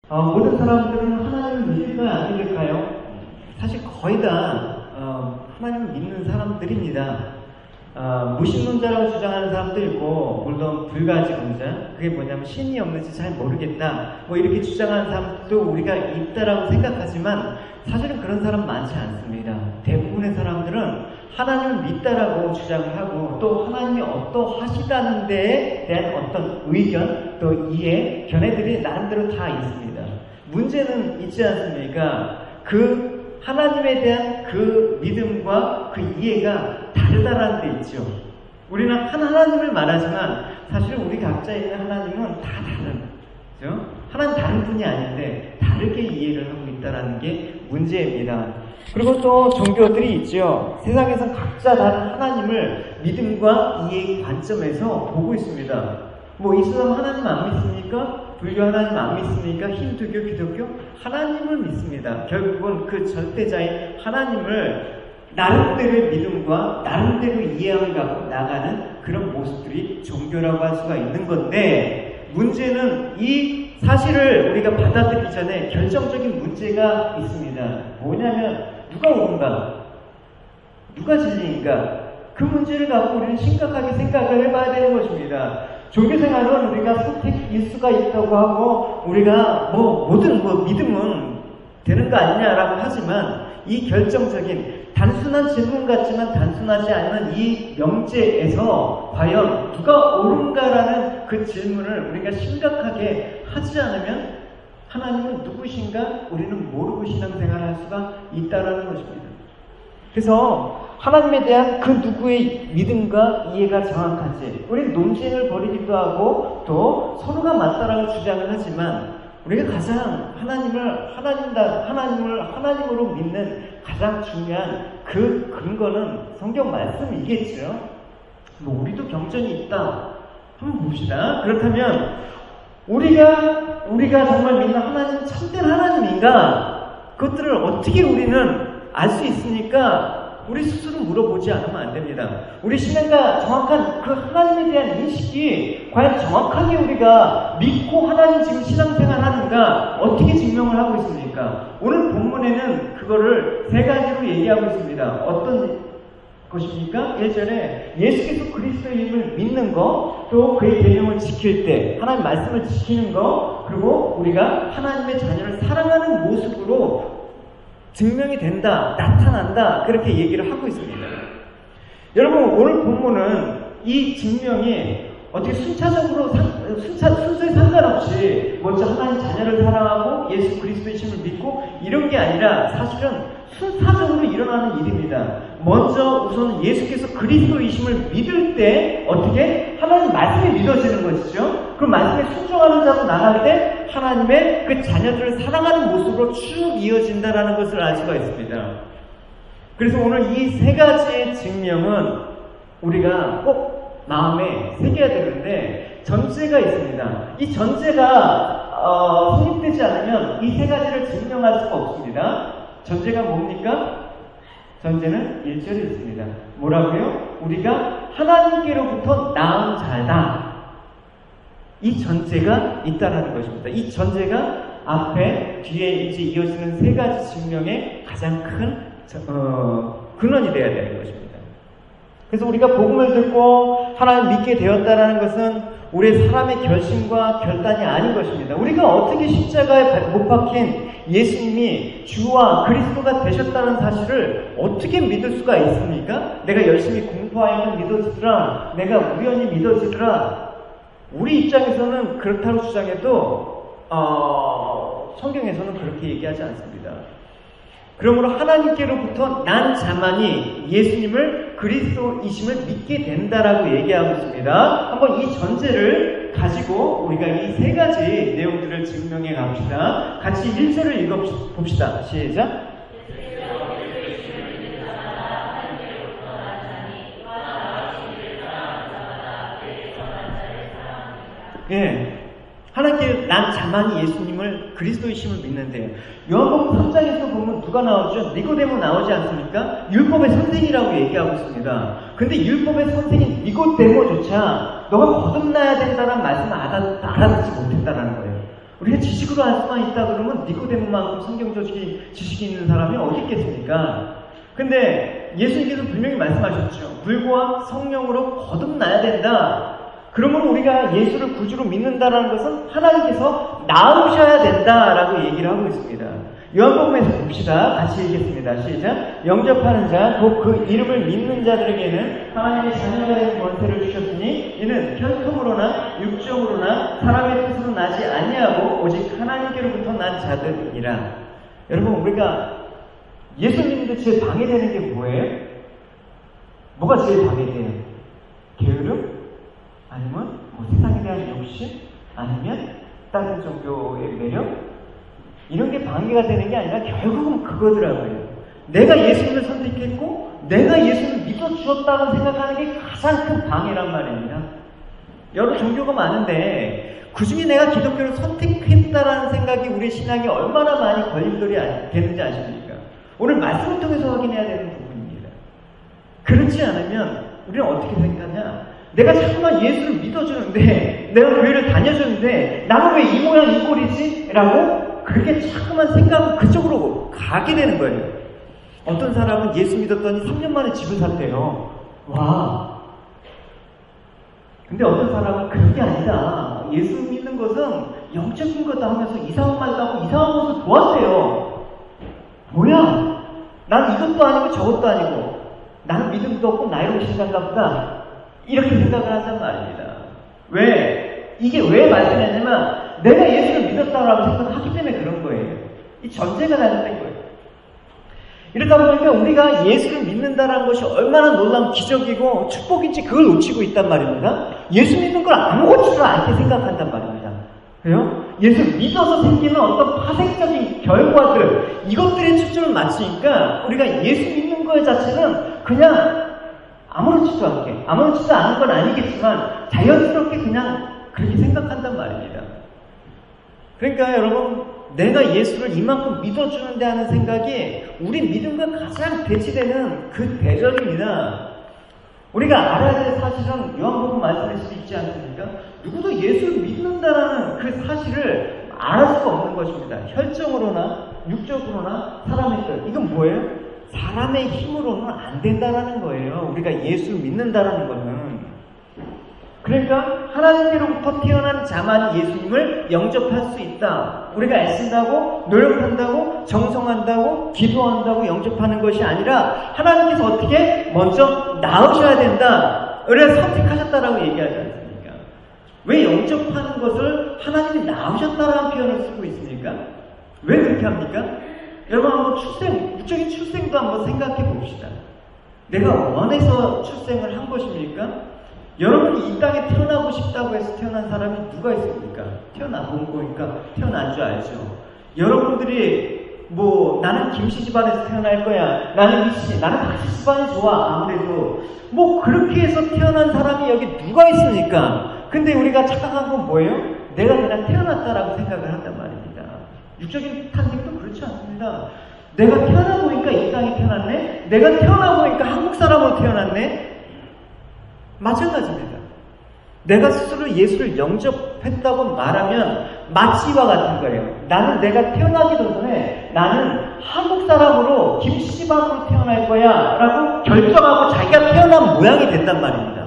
모든 사람들은 하나님을 믿을까요? 안 믿을까요? 사실 거의 다 하나님을 믿는 사람들입니다. 무신론자라고 주장하는 사람도 있고, 물론 불가지론자, 그게 뭐냐면 신이 없는지 잘 모르겠다, 뭐 이렇게 주장하는 사람도 우리가 있다라고 생각하지만 사실은 그런 사람 많지 않습니다. 대부분의 사람들은 하나님을 믿다라고 주장을 하고, 또 하나님이 어떠하시다는 데에 대한 어떤 의견, 또 이해, 견해들이 나름대로 다 있습니다. 문제는 있지 않습니까? 그 하나님에 대한 그 믿음과 그 이해가 다르다라는 데 있죠. 우리는 한 하나님을 말하지만 사실 우리 각자 있는 하나님은 다 다른, 그죠? 하나님 다른 분이 아닌데 다르게 이해를 하고 있다는 게 문제입니다. 그리고 또 종교들이 있죠. 세상에서 각자 다른 하나님을 믿음과 이해의 관점에서 보고 있습니다. 뭐 이슬람 하나님 안 믿습니까? 불교 하나님 안 믿습니까? 힌두교, 기독교? 하나님을 믿습니다. 결국은 그 절대자인 하나님을 나름대로의 믿음과 나름대로 이해함을 갖고 나가는 그런 모습들이 종교라고 할 수가 있는 건데, 문제는 이 사실을 우리가 받아들이기 전에 결정적인 문제가 있습니다. 뭐냐면 누가 옳은가? 누가 진리인가? 그 문제를 갖고 우리는 심각하게 생각을 해봐야 되는 것입니다. 종교생활은 우리가 선택일 수가 있다고 하고, 우리가 뭐든 믿으면 되는 거 아니냐라고 하지만, 이 결정적인 단순한 질문 같지만 단순하지 않은 이 명제에서 과연 누가 옳은가라는 그 질문을 우리가 심각하게 하지 않으면 하나님은 누구신가 우리는 모르고 신앙생활을 할 수가 있다는 것입니다. 그래서 하나님에 대한 그 누구의 믿음과 이해가 정확한지, 우리는 논쟁을 벌이기도 하고 또 서로가 맞다라고 주장을 하지만, 우리가 가장 하나님을 하나님으로 믿는 가장 중요한 그 근거는 성경 말씀이겠죠. 뭐 우리도 경전이 있다 한번 봅시다. 그렇다면 우리가 정말 믿는 하나님은 참된 하나님인가? 그것들을 어떻게 우리는 알 수 있습니까? 우리 스스로 물어보지 않으면 안 됩니다. 우리 신앙과 정확한 그 하나님에 대한 인식이 과연 정확하게 우리가 믿고 하나님 지금 신앙생활 하는가 어떻게 증명을 하고 있습니까? 오늘 본문에는 그거를 세 가지로 얘기하고 있습니다. 어떤 것입니까? 1절에 예수께서 그리스도임을 믿는 거, 또 그의 계명을 지킬 때 하나님 말씀을 지키는 거, 그리고 우리가 하나님의 자녀를 사랑하는 모습으로 증명이 된다, 나타난다, 그렇게 얘기를 하고 있습니다. 여러분, 오늘 본문은 이 증명이 어떻게 순서에 상관없이 먼저 하나님 자녀를 사랑하고 예수 그리스도이심을 믿고 이런 게 아니라 사실은 순차적으로 일어나는 일입니다. 먼저 우선 예수께서 그리스도이심을 믿을 때 어떻게 하나님 말씀이 믿어지는 것이죠. 그 말씀에 순종하는 자로 나갈 때 하나님의 그 자녀들을 사랑하는 모습으로 쭉 이어진다라는 것을 알 수가 있습니다. 그래서 오늘 이 세 가지의 증명은 우리가 꼭 마음에 새겨야 되는데 전제가 있습니다. 이 전제가 성립되지 않으면 이 세 가지를 증명할 수가 없습니다. 전제가 뭡니까? 전제는 1절에 있습니다. 뭐라고요? 우리가 하나님께로부터 낳은 자다. 이 전제가 있다는 것입니다. 이 전제가 앞에 뒤에 이제 이어지는 세 가지 증명의 가장 큰 근원이 되어야 되는 것입니다. 그래서 우리가 복음을 듣고 하나님 믿게 되었다는 것은 우리의 사람의 결심과 결단이 아닌 것입니다. 우리가 어떻게 십자가에 못 박힌 예수님이 주와 그리스도가 되셨다는 사실을 어떻게 믿을 수가 있습니까? 내가 열심히 공부하면 믿어지더라, 내가 우연히 믿어지더라. 우리 입장에서는 그렇다고 주장해도 성경에서는 그렇게 얘기하지 않습니다. 그러므로 하나님께로부터 난 자만이 예수님을 그리스도이심을 믿게 된다라고 얘기하고 있습니다. 한번 이 전제를 가지고 우리가 이 세 가지 내용들을 증명해 갑시다. 같이 1절을 읽어봅시다. 시작. 예. 하나님께 난 자만이 예수님을 그리스도이심을 믿는데요. 요한복음 3장에서 보면 누가 나오죠? 니고데모 나오지 않습니까? 율법의 선생이라고 얘기하고 있습니다. 근데 율법의 선생인 니고데모조차 너가 거듭나야 된다는 말씀을 알아듣지 못했다는 거예요. 우리가 지식으로 알 수만 있다 그러면 니코데모만큼 성경 지식이 있는 사람이 어디 있겠습니까? 근데 예수님께서 분명히 말씀하셨죠. 물과 성령으로 거듭나야 된다. 그러면 우리가 예수를 구주로 믿는다라는 것은 하나님께서 낳으셔야 된다라고 얘기를 하고 있습니다. 요한복음에서 봅시다. 같이 읽겠습니다. 시작. 영접하는 자, 곧 그 이름을 믿는 자들에게는 하나님의 자녀가 되는 권세를 주셨으니 이는 혈통으로나 육정으로나 사람의 뜻으로 나지 아니하고 오직 하나님께로부터 난 자들이니라. 여러분, 우리가 예수 믿는데 제일 방해되는 게 뭐예요? 뭐가 제일 방해돼요? 게으름? 아니면 뭐 세상에 대한 욕심? 아니면 다른 종교의 매력? 이런 게 방해가 되는 게 아니라 결국은 그거더라고요. 내가 예수님을 선택했고 내가 예수님을 믿어주었다고 생각하는 게 가장 큰 방해란 말입니다. 여러 종교가 많은데 그중에 내가 기독교를 선택했다라는 생각이 우리 신앙에 얼마나 많이 걸림돌이 되는지 아십니까? 오늘 말씀을 통해서 확인해야 되는 부분입니다. 그렇지 않으면 우리는 어떻게 생각하냐? 내가 자꾸만 예수를 믿어주는데 내가 교회를 다녀주는데 나는 왜 이 모양 이 꼴이지? 라고 그렇게 자꾸만 생각하고 그쪽으로 가게 되는 거예요. 어떤 사람은 예수 믿었더니 3년 만에 집을 샀대요. 와. 근데 어떤 사람은 그런 게 아니다. 예수 믿는 것은 영적인 거다 하면서 이상한 말도 하고 이상한 것을 보았대요. 뭐야? 나는 이것도 아니고 저것도 아니고 나는 믿음도 없고 나이로 신간가 보다. 이렇게 생각을 한단 말입니다. 왜? 이게 왜 말씀했냐면 내가 예수를 믿었다고 생각하기 때문에 그런 거예요. 이 전제가 잘못된 거예요. 이러다 보니까 우리가 예수를 믿는다는 것이 얼마나 놀라운 기적이고 축복인지 그걸 놓치고 있단 말입니다. 예수 믿는 걸 아무것도 않게 생각한단 말입니다. 그래요? 예수를 믿어서 생기는 어떤 파생적인 결과들, 이것들에 초점을 맞추니까 우리가 예수 믿는 것 자체는 그냥 아무렇지도 않게, 아무렇지도 않은 건 아니겠지만 자연스럽게 그냥 그렇게 생각한단 말입니다. 그러니까 여러분, 내가 예수를 이만큼 믿어주는데 하는 생각이 우리 믿음과 가장 대치되는 그 대적입니다. 우리가 알아야 될 사실은 요한복음 말씀에 수도 있지 않습니까? 누구도 예수를 믿는다라는 그 사실을 알을 수가 없는 것입니다. 혈정으로나 육적으로나 사람의 뜻. 이건 뭐예요? 사람의 힘으로는 안 된다라는 거예요. 우리가 예수를 믿는다라는 것은. 그러니까 하나님께로부터 태어난 자만이 예수님을 영접할 수 있다. 우리가 애쓴다고, 노력한다고, 정성한다고, 기도한다고 영접하는 것이 아니라 하나님께서 어떻게 먼저 낳으셔야 된다. 그래서 선택하셨다라고 얘기하지 않습니까? 왜 영접하는 것을 하나님이 낳으셨다라는 표현을 쓰고 있습니까? 왜 그렇게 합니까? 여러분 한번 육적인 출생도 한번 생각해 봅시다. 내가 원해서 출생을 한 것입니까? 여러분이 이 땅에 태어나고 싶다고 해서 태어난 사람이 누가 있습니까? 태어나 본 거니까 태어난 줄 알죠. 여러분들이 뭐 나는 김씨 집안에서 태어날 거야, 나는 이씨, 나는 박씨 집안이 좋아, 아무래도 뭐 그렇게 해서 태어난 사람이 여기 누가 있습니까? 근데 우리가 착각한 건 뭐예요? 내가 그냥 태어났다라고 생각을 한단 말입니다. 육적인 탄생도 그렇지 않습니다. 내가 태어나 보니까 이 땅에 태어났네? 내가 태어나 보니까 한국 사람으로 태어났네? 마찬가지입니다. 내가 스스로 예수를 영접했다고 말하면 마치 이와 같은 거예요. 나는 내가 태어나기도 전에 나는 한국 사람으로 김씨 집안으로 태어날 거야 라고 결정하고 자기가 태어난 모양이 됐단 말입니다.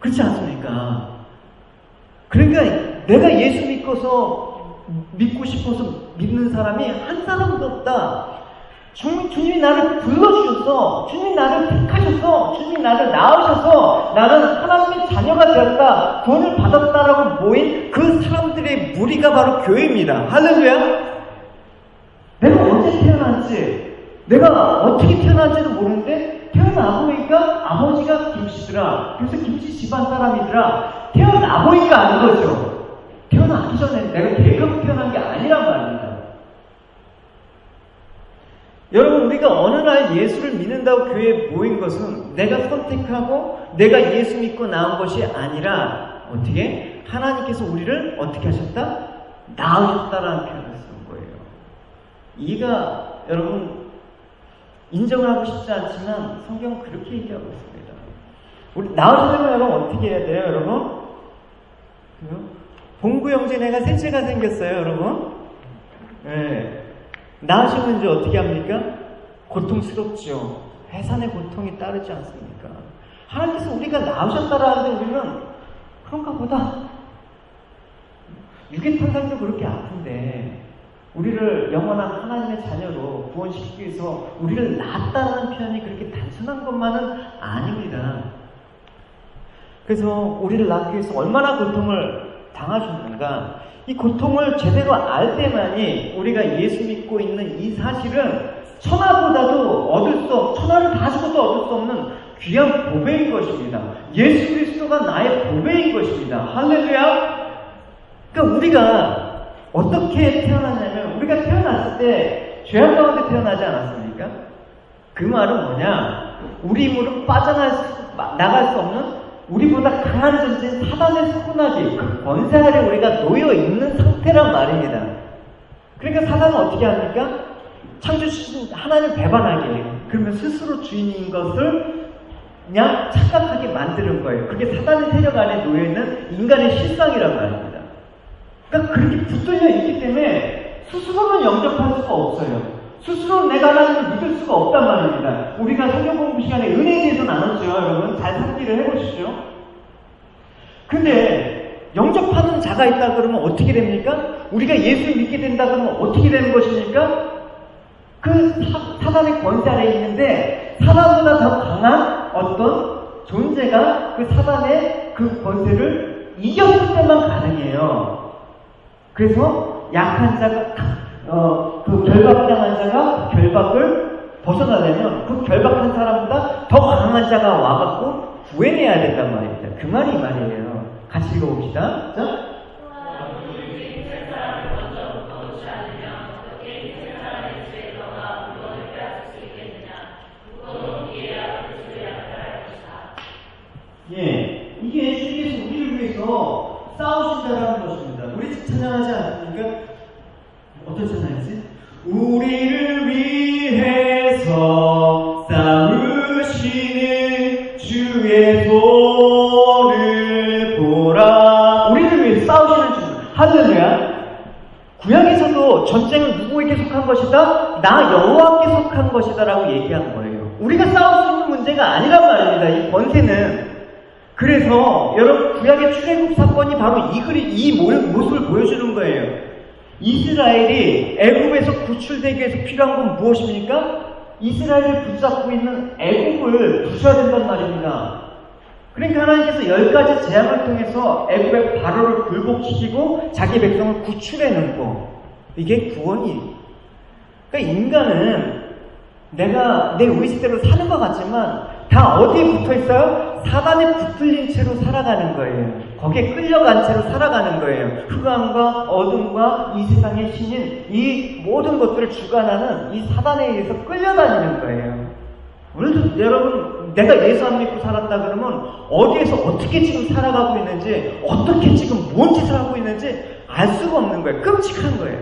그렇지 않습니까? 그러니까 내가 예수 믿고 싶어서 믿는 사람이 한 사람도 없다. 주님이 나를 불러주셔서, 주님이 나를 택하셔서, 주님이 나를 낳으셔서 나는 하나님의 자녀가 되었다, 구원을 받았다라고 모인 그 사람들의 무리가 바로 교회입니다. 할렐루야. 내가 언제 태어났지, 내가 어떻게 태어났지도 모르는데 태어나 보니까 아버지가 김씨더라, 그래서 김씨 집안 사람이더라. 태어나 보니까 아는 거죠. 태어나기 전에 내가 계획하고 태어난 게 아니란 말입니다. 여러분, 우리가 어느 날 예수를 믿는다고 교회에 모인 것은 내가 선택하고 내가 예수 믿고 나온 것이 아니라 어떻게? 하나님께서 우리를 어떻게 하셨다? 낳으셨다라는 표현을 쓴 거예요. 이가 여러분 인정을 하고 싶지 않지만 성경은 그렇게 얘기하고 있습니다. 우리 낳으시려면 여러분 어떻게 해야 돼요, 여러분? 봉구 형제네가 셋째가 생겼어요, 여러분. 네. 낳으시면 이제 어떻게 합니까? 고통스럽죠. 해산의 고통이 따르지 않습니까? 하나님께서 우리가 낳으셨다라는데 우리는 그런가 보다. 유괴탄상도 그렇게 아픈데 우리를 영원한 하나님의 자녀로 구원시키기 위해서 우리를 낳았다는 표현이 그렇게 단순한 것만은 아닙니다. 그래서 우리를 낳기 위해서 얼마나 고통을 당하셨는가, 이 고통을 제대로 알 때만이 우리가 예수 믿고 있는 이 사실은 천하를 다 주고도 얻을 수 없는 귀한 보배인 것입니다. 예수 그리스도가 나의 보배인 것입니다. 할렐루야! 그러니까 우리가 어떻게 태어났냐면, 우리가 태어났을 때 죄악 가운데 태어나지 않았습니까? 그 말은 뭐냐? 우리 힘으로 나갈 수 없는 우리보다 강한 존재인 사단의 소근하기, 그 권세 아래 우리가 놓여 있는 상태란 말입니다. 그러니까 사단은 어떻게 합니까? 창조주신 하나님을 배반하게 해요. 그러면 스스로 주인인 것을 그냥 착각하게 만드는 거예요. 그게 사단의 세력 안에 놓여 있는 인간의 실상이란 말입니다. 그러니까 그렇게 붙들려 있기 때문에 스스로는 영접할 수가 없어요. 스스로 내가 하나님을 믿을 수가 없단 말입니다. 우리가 성경 공부 시간에 은혜에 대해서 나눴죠. 여러분 잘 상기를 해보시죠. 근데 영접하는 자가 있다 그러면 어떻게 됩니까? 우리가 예수를 믿게 된다 그러면 어떻게 되는 것입니까? 그 사단의 권세 아래에 있는데 사단보다 더 강한 어떤 존재가 그 사단의 그 권세를 이겼을 때만 가능해요. 그래서 약한 자가 그 결박당한 자가 그 결박을 벗어나려면 그 결박한 사람보다 더 강한 자가 와갖고 구해내야 된단 말입니다. 그 말이 이 말이에요. 같이 읽어봅시다. 자. 예, 이게 주님께서 우리를 위해서 싸우신다라는 것입니다. 우리 집 찬양하지 않습니까? 어떤 찬양이지? 우리를 위해서 싸우시는 주의 손을 보라. 우리를 위해서 싸우시는 주. 할렐루야. 구약에서도 전쟁은 누구에게 속한 것이다? 나 여호와께 속한 것이다 라고 얘기한 거예요. 우리가 싸울 수 있는 문제가 아니란 말입니다. 이 권세는. 그래서 여러분 구약의 출애굽 사건이 바로 이 모습을 보여주는 거예요. 이스라엘이 애굽에서 구출되기 위해서 필요한 건 무엇입니까? 이스라엘을 붙잡고 있는 애굽을 부셔야 된단 말입니다. 그러니까 하나님께서 10가지 재앙을 통해서 애굽의 바로를 굴복시키고 자기 백성을 구출해낸 거. 이게 구원이. 그러니까 인간은 내가 내 의식대로 사는 것 같지만 다 어디에 붙어 있어요? 사단에 붙들린 채로 살아가는 거예요. 거기에 끌려간 채로 살아가는 거예요. 흑암과 어둠과 이 세상의 신인, 이 모든 것들을 주관하는 이 사단에 의해서 끌려다니는 거예요. 오늘도 여러분, 내가 예수 안 믿고 살았다 그러면 어디에서 어떻게 지금 살아가고 있는지, 어떻게 지금 뭔 짓을 하고 있는지 알 수가 없는 거예요. 끔찍한 거예요.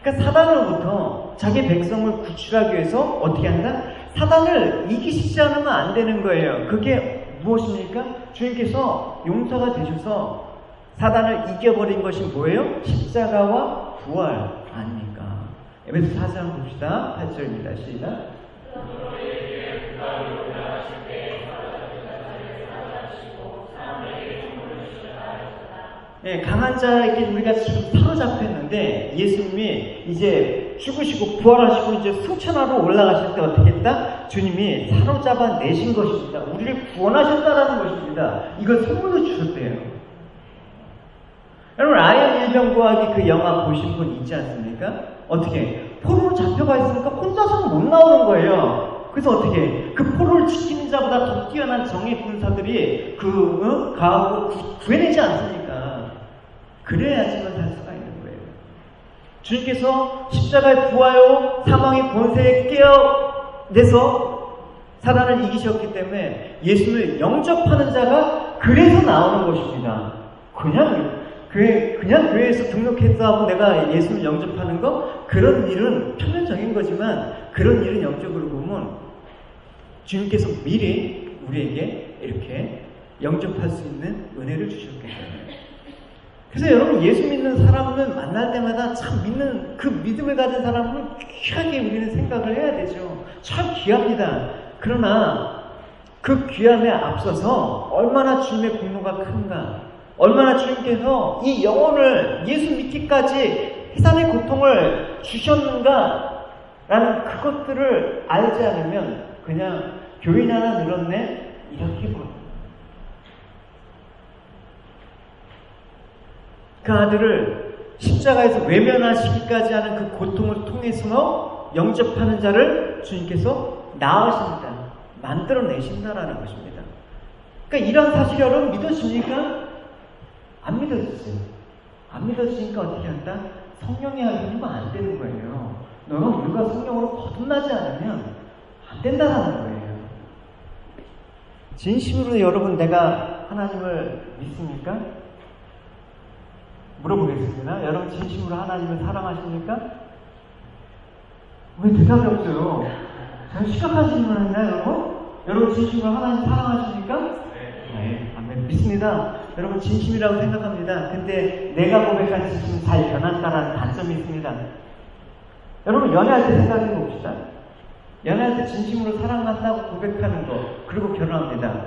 그러니까 사단으로부터 자기 백성을 구출하기 위해서 어떻게 한다? 사단을 이기시지 않으면 안 되는 거예요. 그게 무엇입니까? 주님께서 용서가 되셔서 사단을 이겨버린 것이 뭐예요? 십자가와 부활 아닙니까? 에베소 4장 봅시다. 8절입니다. 시작. 네, 강한 자에게 우리가 지금 사로잡혔는데 예수님이 이제 죽으시고 부활하시고 이제 승천하러 올라가실 때 어떻게 했다? 주님이 사로잡아 내신 것입니다. 우리를 구원하셨다라는 것입니다. 이걸 선물로 주셨대요. 여러분 라이언 일병구하기 그 영화 보신 분 있지 않습니까? 어떻게? 포로로 잡혀가 있으니까 혼자서는 못 나오는 거예요. 그래서 어떻게? 그 포로를 지키는 자보다 더 뛰어난 정예 군사들이 가하고 구해내지 않습니까? 그래야지만 살 수가 있는 거예요. 주님께서 십자가에 부하여 사망의 권세에 깨어내서 사단을 이기셨기 때문에 예수를 영접하는 자가 그래서 나오는 것입니다. 그냥 교회에서 등록해서 하고 내가 예수를 영접하는 거, 그런 일은 표면적인 거지만 그런 일은 영적으로 보면 주님께서 미리 우리에게 이렇게 영접할 수 있는 은혜를 주셨기 때문에. 그래서 여러분 예수 믿는 사람을 만날 때마다 참 믿는 그 믿음을 가진 사람을 귀하게 우리는 생각을 해야 되죠. 참 귀합니다. 그러나 그 귀함에 앞서서 얼마나 주님의 공로가 큰가, 얼마나 주님께서 이 영혼을 예수 믿기까지 해산의 고통을 주셨는가 라는 그것들을 알지 않으면 그냥 교인 하나 늘었네 이렇게 보여요. 그 아들을 십자가에서 외면하시기까지 하는 그 고통을 통해서 영접하는 자를 주님께서 낳으신다, 만들어내신다라는 것입니다. 그러니까 이런 사실이 여러분 믿어집니까? 안 믿어지죠. 안 믿어지니까 어떻게 한다? 성령의 하기는 안 되는 거예요. 너가 물과 성령으로 거듭나지 않으면 안 된다는 거예요. 진심으로 여러분 내가 하나님을 믿습니까? 물어보겠습니다. 여러분 진심으로 하나님을 사랑하십니까? 왜 대답이 없어요? 제가 심각한 질문을 했나요, 여러분? 여러분 진심으로 하나님 사랑하십니까? 네. 아멘. 믿습니다. 여러분 진심이라고 생각합니다. 근데 내가 고백한 진심은 잘 변한다라는 단점이 있습니다. 여러분 연애할 때 생각해 봅시다. 연애할 때 진심으로 사랑한다고 고백하는 거, 그리고 결혼합니다.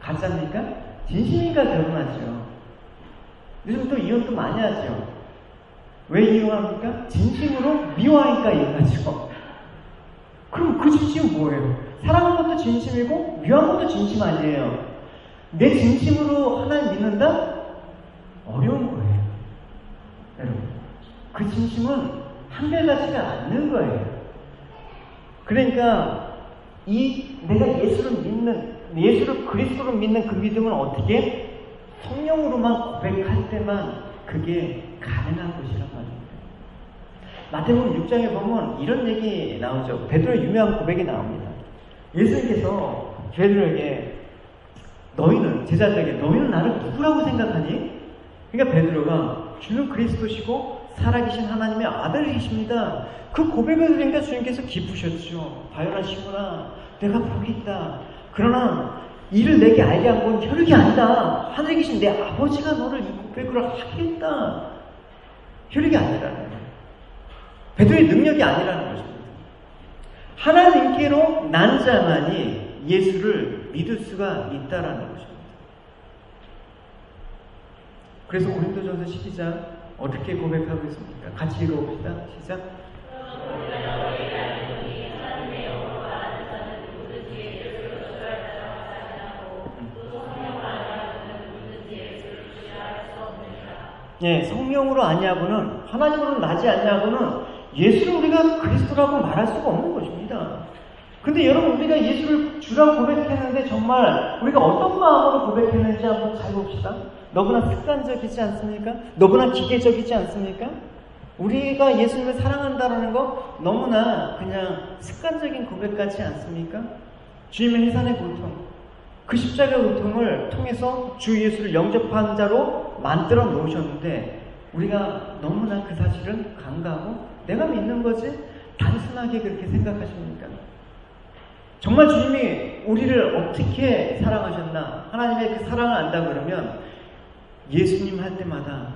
가짜입니까? 진심이니까 결혼하죠. 요즘 또 이혼도 많이 하죠. 왜 이혼합니까? 진심으로 미워하니까 이혼하죠. 그럼 그 진심은 뭐예요? 사랑하는 것도 진심이고 미워하는 것도 진심 아니에요. 내 진심으로 하나님 믿는다? 어려운 거예요. 여러분 그 진심은 한결같지가 않는 거예요. 그러니까 내가 예수를 그리스도로 믿는 그 믿음은 어떻게? 성령으로만 고백할 때만 그게 가능한 것이란 말입니다. 마태복음 6장에 보면 이런 얘기 나오죠. 베드로의 유명한 고백이 나옵니다. 예수님께서 베드로에게 너희는, 제자들에게 너희는 나를 누구라고 생각하니? 그러니까 베드로가 주는 그리스도시고 살아계신 하나님의 아들이십니다. 그 고백을 들으니까 주님께서 기쁘셨죠. 바요라시구나. 내가 복이 있다. 그러나 이를 내게 알게 한 건 혈육이 아니다. 하늘에 계신 내 아버지가 너를 이 고백을 하게 했다. 혈육이 아니라는 거예요. 베드로의 능력이 아니라는 것입니다. 하나님께로 난 자만이 예수를 믿을 수가 있다라는 것입니다. 그래서 고린도전서 12장 어떻게 고백하고 있습니까? 같이 읽어봅시다. 시작. 예, 성령으로 아니하고는, 하나님으로 나지 않냐고는 예수를 우리가 그리스도라고 말할 수가 없는 것입니다. 근데 여러분 우리가 예수를 주라고 고백했는데 정말 우리가 어떤 마음으로 고백했는지 한번 잘 봅시다. 너무나 습관적이지 않습니까? 너무나 기계적이지 않습니까? 우리가 예수님을 사랑한다는 거 너무나 그냥 습관적인 고백 같지 않습니까? 주님의 해산의 고통, 그 십자가의 고통을 통해서 주 예수를 영접한 자로 만들어 놓으셨는데 우리가 너무나 그 사실은 간과하고 내가 믿는 거지 단순하게 그렇게 생각하십니까? 정말 주님이 우리를 어떻게 사랑하셨나? 하나님의 그 사랑을 안다 그러면 예수님 할 때마다,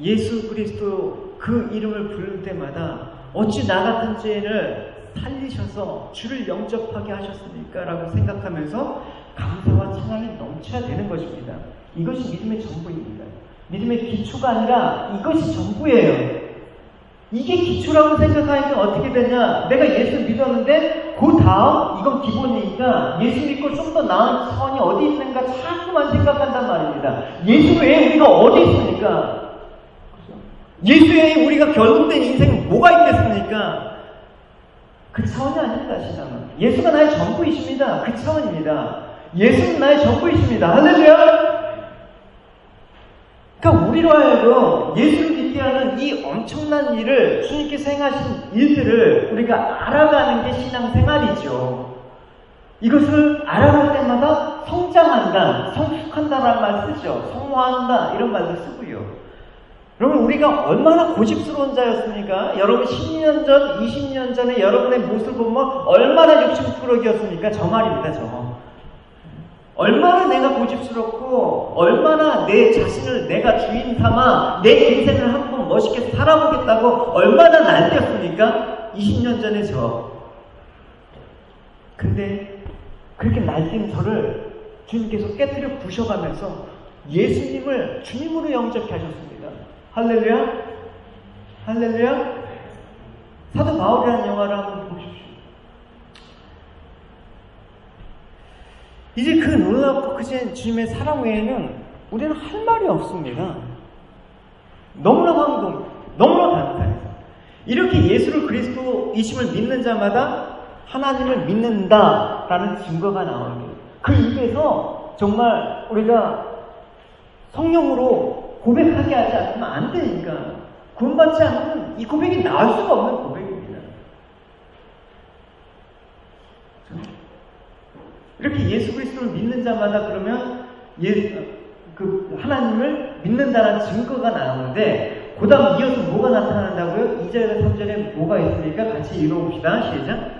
예수 그리스도 그 이름을 부를 때마다 어찌 나 같은 죄인을 살리셔서 주를 영접하게 하셨습니까? 라고 생각하면서 감사와 찬양이 넘쳐야 되는 것입니다. 이것이 믿음의 전부입니다. 믿음의 기초가 아니라 이것이 전부예요. 이게 기초라고 생각하니까 어떻게 되냐? 내가 예수 믿었는데 그 다음 이건 기본이니까 예수 믿고 좀 더 나은 차원이 어디 있는가 자꾸만 생각한단 말입니다. 예수 외에 우리가 어디 있습니까? 예수 외에 우리가 결국된 인생은 뭐가 있겠습니까? 그 차원이 아닙니다. 신앙은 예수가 나의 전부이십니다. 그 차원입니다. 예수는 나의 전부이십니다. 할렐루야! 그러니까 우리로 하여금 예수를 믿게 하는 이 엄청난 일을, 주님께서 행하신 일들을 우리가 알아가는 게 신앙생활이죠. 이것을 알아갈 때마다 성장한다, 성숙한다라는 말 쓰죠. 성화한다 이런 말도 쓰고요. 여러분 우리가 얼마나 고집스러운 자였습니까? 여러분 10년 전, 20년 전에 여러분의 모습을 보면 얼마나 욕심꾸러기였습니까? 저 말입니다. 저 얼마나 내가 고집스럽고 얼마나 내 자신을 내가 주인 삼아 내 인생을 한번 멋있게 살아보겠다고 얼마나 날뛰었습니까? 20년 전에 저. 근데 그렇게 날뛴 저를 주님께서 깨뜨려 부셔가면서 예수님을 주님으로 영접케 하셨습니다. 할렐루야? 할렐루야? 사도 바울이라는 영화를 한번 보십시오. 이제 그 놀랍고 크신 주님의 사랑 외에는 우리는 할 말이 없습니다. 너무나 감동, 너무나 감사해요. 이렇게 예수를 그리스도이심을 믿는 자마다 하나님을 믿는다라는 증거가 나옵니다. 그 입에서 정말 우리가 성령으로 고백하게 하지 않으면 안 되니까 구원받지 않으면 이 고백이 나올 수가 없는 고백입니다. 이렇게 예수 그리스도를 믿는 자마다 그러면 하나님을 믿는다는 증거가 나오는데 그 다음 이어서 뭐가 나타난다고요? 2절과 3절에 뭐가 있습니까? 같이 읽어봅시다. 시작.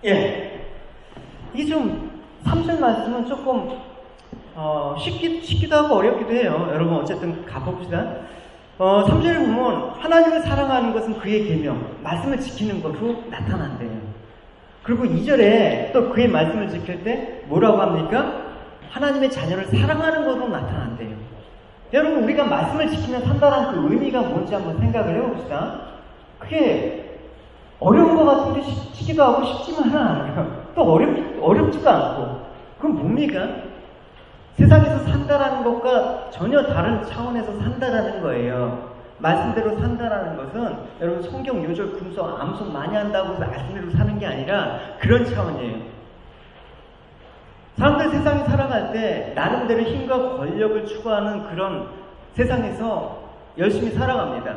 예. 이게 좀 3절 말씀은 조금 쉽기도 하고 어렵기도 해요. 여러분 어쨌든 가봅시다. 3절에 보면 하나님을 사랑하는 것은 그의 계명, 말씀을 지키는 것으로 나타난대요. 그리고 2절에 또 그의 말씀을 지킬 때 뭐라고 합니까? 하나님의 자녀를 사랑하는 것으로 나타난대요. 여러분 우리가 말씀을 지키면 산다는 그 의미가 뭔지 한번 생각을 해봅시다. 그게 어려운 것 같은데 쉽지도 하고 쉽지만은 않아요. 또 어렵지도 않고. 그럼 뭡니까? 세상에서 산다라는 것과 전혀 다른 차원에서 산다라는 거예요. 말씀대로 산다라는 것은 여러분 성경 요절 금속 암송 많이 한다고 말씀대로 사는 게 아니라 그런 차원이에요. 사람들 세상에 살아갈 때 나름대로 힘과 권력을 추구하는 그런 세상에서 열심히 살아갑니다.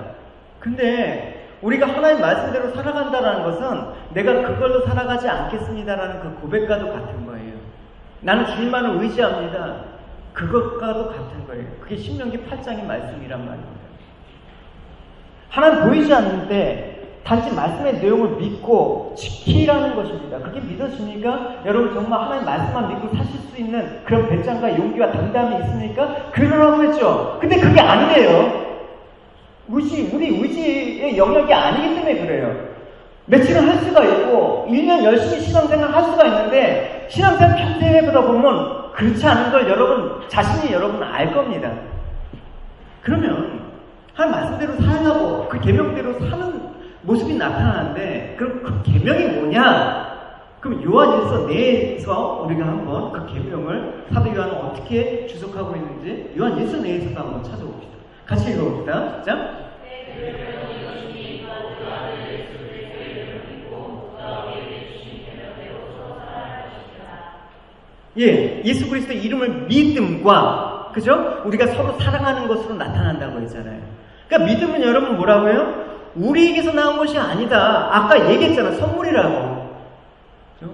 근데 우리가 하나님 말씀대로 살아간다는 것은 내가 그걸로 살아가지 않겠습니다라는 그 고백과도 같은 거예요. 나는 주님만을 의지합니다. 그것과도 같은 거예요. 그게 신명기 8장의 말씀이란 말입니다. 하나님 보이지 않는데 단지 말씀의 내용을 믿고 지키라는 것입니다. 그게 믿어집니까? 여러분 정말 하나님 말씀만 믿고 사실 수 있는 그런 배짱과 용기와 담담이 있습니까? 그러라고 했죠. 근데 그게 아니래요. 우리 의지의 영역이 아니기 때문에 그래요. 며칠은 할 수가 있고 1년 열심히 신앙생활 할 수가 있는데 신앙생활 평생 해보다 보면 그렇지 않은 걸 자신이 여러분 알 겁니다. 그러면 한 말씀대로 살라고 그 계명대로 사는 모습이 나타나는데 그럼 그 계명이 뭐냐? 그럼 요한일서 내에서 우리가 한번 그 계명을 사도 요한은 어떻게 주석하고 있는지 요한일서 내에서도 한번 찾아봅시다. 같이 읽어봅시다. 자. 예, 예수 그리스도의 이름을 믿음과 그죠? 우리가 서로 사랑하는 것으로 나타난다고 했잖아요. 그러니까 믿음은 여러분 뭐라고요? 우리에게서 나온 것이 아니다. 아까 얘기했잖아. 선물이라고. 그죠?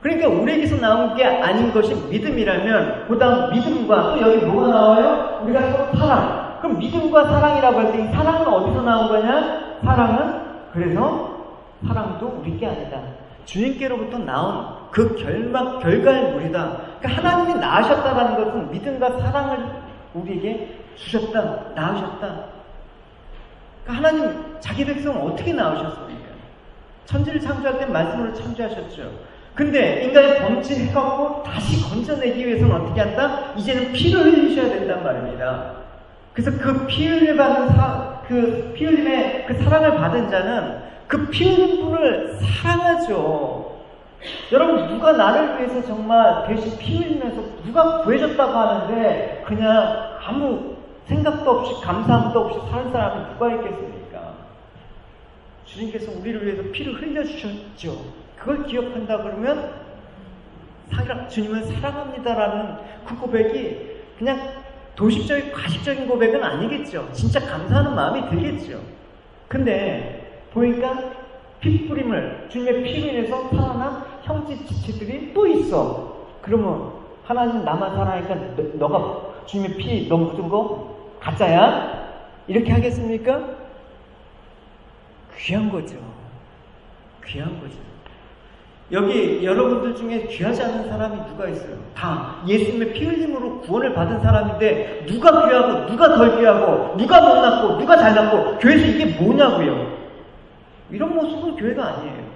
그러니까 우리에게서 나온 게 아닌 것이 믿음이라면 그 다음 믿음과 또 여기 뭐가 나와요? 우리가 서로 사랑. 그럼 믿음과 사랑이라고 할 때 이 사랑은 어디서 나온 거냐? 사랑은 그래서 사랑도 우리 게 아니다. 주님께로부터 나온 그 결과물이다. 그러니까 하나님이 낳으셨다는 것은 믿음과 사랑을 우리에게 주셨다, 낳으셨다. 그러니까 하나님 자기 백성을 어떻게 낳으셨습니까? 천지를 창조할 때 말씀으로 창조하셨죠. 근데 인간이 범죄해갖고 다시 건져내기 위해서는 어떻게 한다? 이제는 피를 흘리셔야 된단 말입니다. 그래서 그 피 흘림의 그 사랑을 받은 자는 그 피 흘린 분을 사랑하죠. 여러분 누가 나를 위해서 정말 대신 피 흘리면서 누가 구해줬다고 하는데 그냥 아무 생각도 없이 감사함도 없이 사는 사람이 누가 있겠습니까? 주님께서 우리를 위해서 피를 흘려주셨죠. 그걸 기억한다 그러면 주님을 사랑합니다라는 그 고백이 그냥 도식적인 과식적인 고백은 아니겠죠. 진짜 감사하는 마음이 들겠죠. 근데 보니까 피뿌림을 주님의 피로 인해서 살아난 형제 지체들이 또 있어. 그러면 하나님 나만 사랑하니까 너가 주님의 피 너 묻은 거 가짜야? 이렇게 하겠습니까? 귀한 거죠. 귀한 거죠. 여기 여러분들 중에 귀하지 않은 사람이 누가 있어요? 다 예수님의 피 흘림으로 구원을 받은 사람인데 누가 귀하고 누가 덜 귀하고 누가 못났고 누가 잘났고 교회에서 이게 뭐냐고요. 이런 모습은 교회가 아니에요.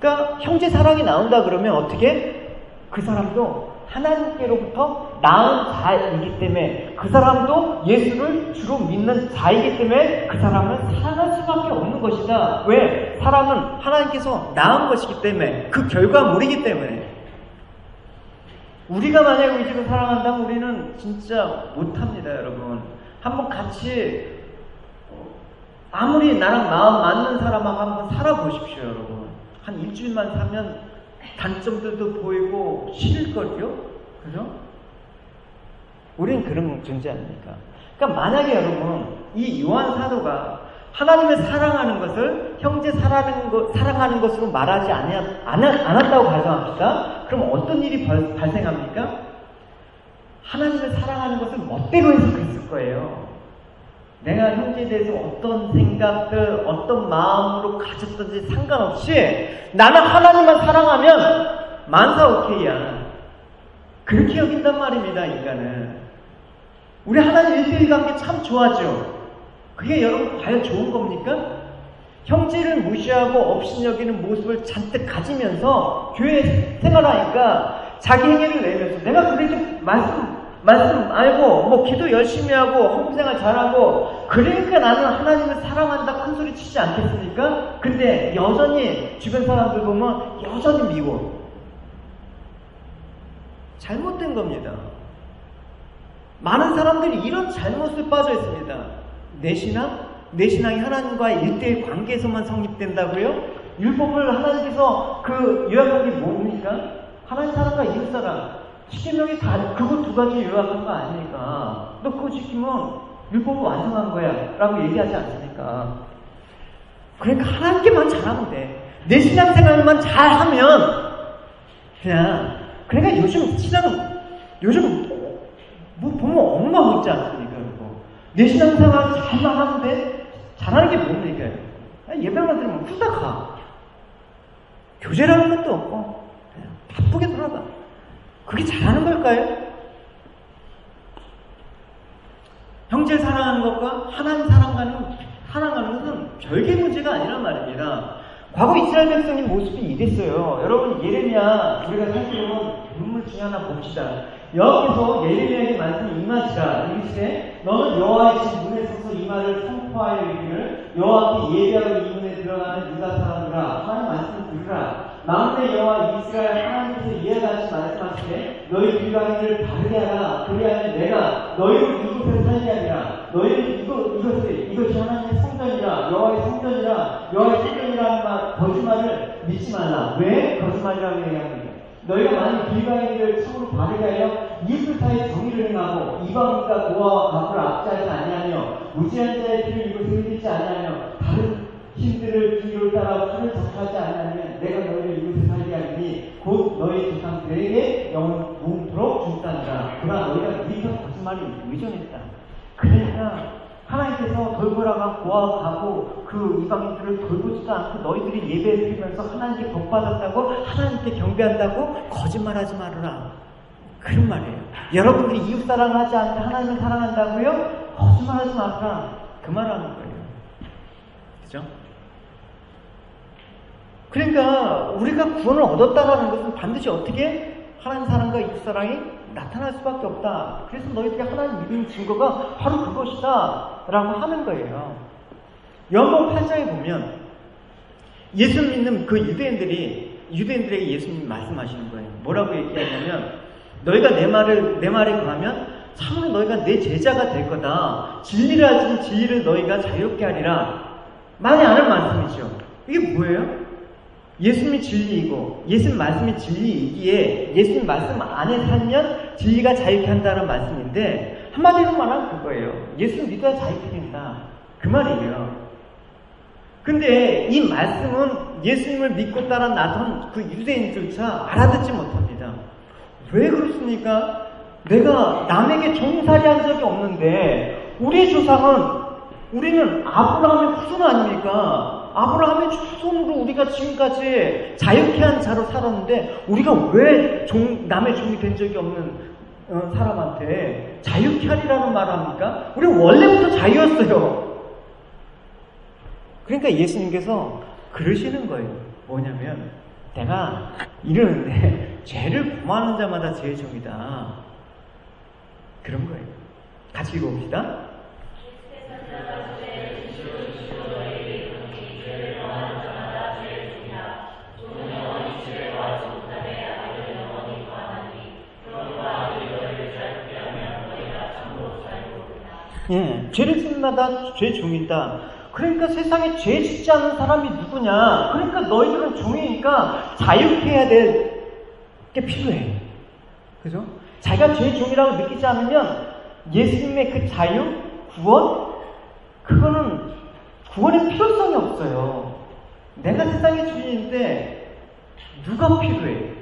그러니까 형제 사랑이 나온다 그러면 어떻게? 그 사람도 하나님께로부터 나은 자이기 때문에 그 사람도 예수를 주로 믿는 자이기 때문에 그 사람은 사랑할 수밖에 없는 것이다. 왜? 사람은 하나님께서 낳은 것이기 때문에 그 결과물이기 때문에 우리가 만약에 우리 집을 사랑한다면 우리는 진짜 못합니다. 여러분 한번 같이 아무리 나랑 마음 맞는 사람하고 한번 살아보십시오. 여러분 한 일주일만 사면 단점들도 보이고 싫을걸요? 그죠? 우린 그런 존재 아닙니까? 그러니까 만약에 여러분 이 요한 사도가 하나님을 사랑하는 것을 형제 사랑하는 것으로 말하지 않았다고 가정합시다. 그럼 어떤 일이 발생합니까? 하나님을 사랑하는 것을 멋대로 해석했을 거예요. 내가 형제에 대해서 어떤 생각들, 어떤 마음으로 가졌든지 상관없이 나는 하나님만 사랑하면 만사 오케이야. 그렇게 여긴단 말입니다, 인간은. 우리 하나님 1대1 관계 참 좋아하죠? 그게 여러분 과연 좋은 겁니까? 형제를 무시하고 업신여기는 모습을 잔뜩 가지면서 교회 생활하니까 자기 행위를 내면서 내가 그래도 말씀 알고 뭐 기도 열심히 하고 헌금생활 잘하고 그러니까 나는 하나님을 사랑한다 큰소리 치지 않겠습니까? 근데 여전히 주변 사람들 보면 여전히 미워. 잘못된 겁니다. 많은 사람들이 이런 잘못을 빠져 있습니다. 내 신앙이 하나님과의 1대1 관계에서만 성립된다고요? 율법을 하나님께서 요약한 게 뭡니까? 하나님 사랑과 이웃 사랑. 십계명이 다 그거 두 가지 요약한 거 아닙니까? 너 그거 지키면 율법을 완성한 거야 라고 얘기하지 않습니까? 그러니까 하나님께만 잘하면 돼. 내 신앙생활만 잘하면 그냥 그러니까 요즘 신앙은 뭐 보면 엉망 있지 않습니까? 내 신앙생활 잘만 하면 돼. 잘하는 게 뭡니까? 예배만 들으면 후딱 가. 교제라는 것도 없고 그냥 바쁘게 돌아가. 그게 잘하는 걸까요? 형제 사랑하는 것과 하나님 사랑하는 것은 별개 문제가 아니란 말입니다. 과거 이스라엘 백성의 모습이 이랬어요. 여러분 예레미야 우리가 살펴보면 눈물 중에 하나 봅시다. 여호와께서 예레미야에게 말씀을 임하시라. 이르시되 너는 여호와의 집 문에 서서 이 말을 선포하여 이르기를 여호와께 예배하러 이 문에 들어가는 유다 사람들아 하나님 말씀을 들으라. 만군의 여호와 이스라엘 하나님께서 이와 같이 말씀하시되 너희 길가기를 바르게 하라. 그리하면 내가 너희를 이곳에 살게 하리라. 너희는 이것이 하나님의 성전이라 여호와의 성전이라는 말 거짓말을 믿지 말라. 왜 거짓말이라고 얘기합니까? 너희가 만약 길가기를 참으로 바르게 하여 이웃들 사이에 정의를 행하고 이방인과 노아와 갑을 압제하지 아니하며 무지한 자의 피를 이곳에 흘리지 아니하며 다른 신들을 뒤로 따라 칼을 접하지 아니하면 내가 너희를 이곳에 살게 하리니 곧 너희 조상들에게 영원토록 준다니라. 그러나 너희가 미익한 거짓말이 의존했다. 그러니까 하나님께서 돌보라가 고아가고 그 이방인들을 돌보지도 않고 너희들이 예배드리면서 하나님께 복받았다고 하나님께 경배한다고 거짓말하지 말아라. 그런 말이에요. 여러분들이 이웃 사랑을 하지 않는데 하나님을 사랑한다고요? 거짓말하지 말아라. 그 말하는 거예요. 그죠? 그러니까 우리가 구원을 얻었다라는 것은 반드시 어떻게 하나님 사랑과 이웃 사랑이 나타날 수밖에 없다. 그래서 너희들이 하나님 믿는 증거가 바로 그것이다 라고 하는 거예요. 요한복음 8장에 보면 예수 믿는 그 유대인들에게 예수님이 말씀하시는 거예요. 뭐라고 얘기하냐면 너희가 내 말에 거하면 참으로 너희가 내 제자가 될 거다. 진리를 하지 진리를 너희가 자유롭게 하리라. 많이 아는 말씀이죠. 이게 뭐예요? 예수님이 진리이고 예수님 말씀이 진리이기에 예수님 말씀 안에 살면 진리가 자유케 한다는 말씀인데 한마디로 말하면 그거예요. 예수님 믿어야 자유케 된다. 그 말이에요. 근데 이 말씀은 예수님을 믿고 따라 나선 그 유대인들조차 알아듣지 못합니다. 왜 그렇습니까? 내가 남에게 종살이한 적이 없는데 우리의 조상은 우리는 아브라함의 후손 아닙니까? 아브라함의 후손으로 우리가 지금까지 자유케 한 자로 살았는데 우리가 왜 남의 종이 된 적이 없는 사람한테 자유케 하리라는 말을 합니까? 우리 원래부터 자유였어요. 그러니까 예수님께서 그러시는 거예요. 뭐냐면 내가 이러는데 죄를 범하는 자마다 죄의 종이다. 그런 거예요. 같이 읽어봅시다. 예, 죄를 짓는 자마다 죄의 종이다. 그러니까 세상에 죄 짓지 않는 사람이 누구냐? 그러니까 너희들은 종이니까 자유케 해야 될 게 필요해. 그죠? 자기가 죄의 종이라고 느끼지 않으면 예수님의 그 자유, 구원, 그거는 구원의 필요성이 없어요. 내가 세상의 주인인데 누가 필요해?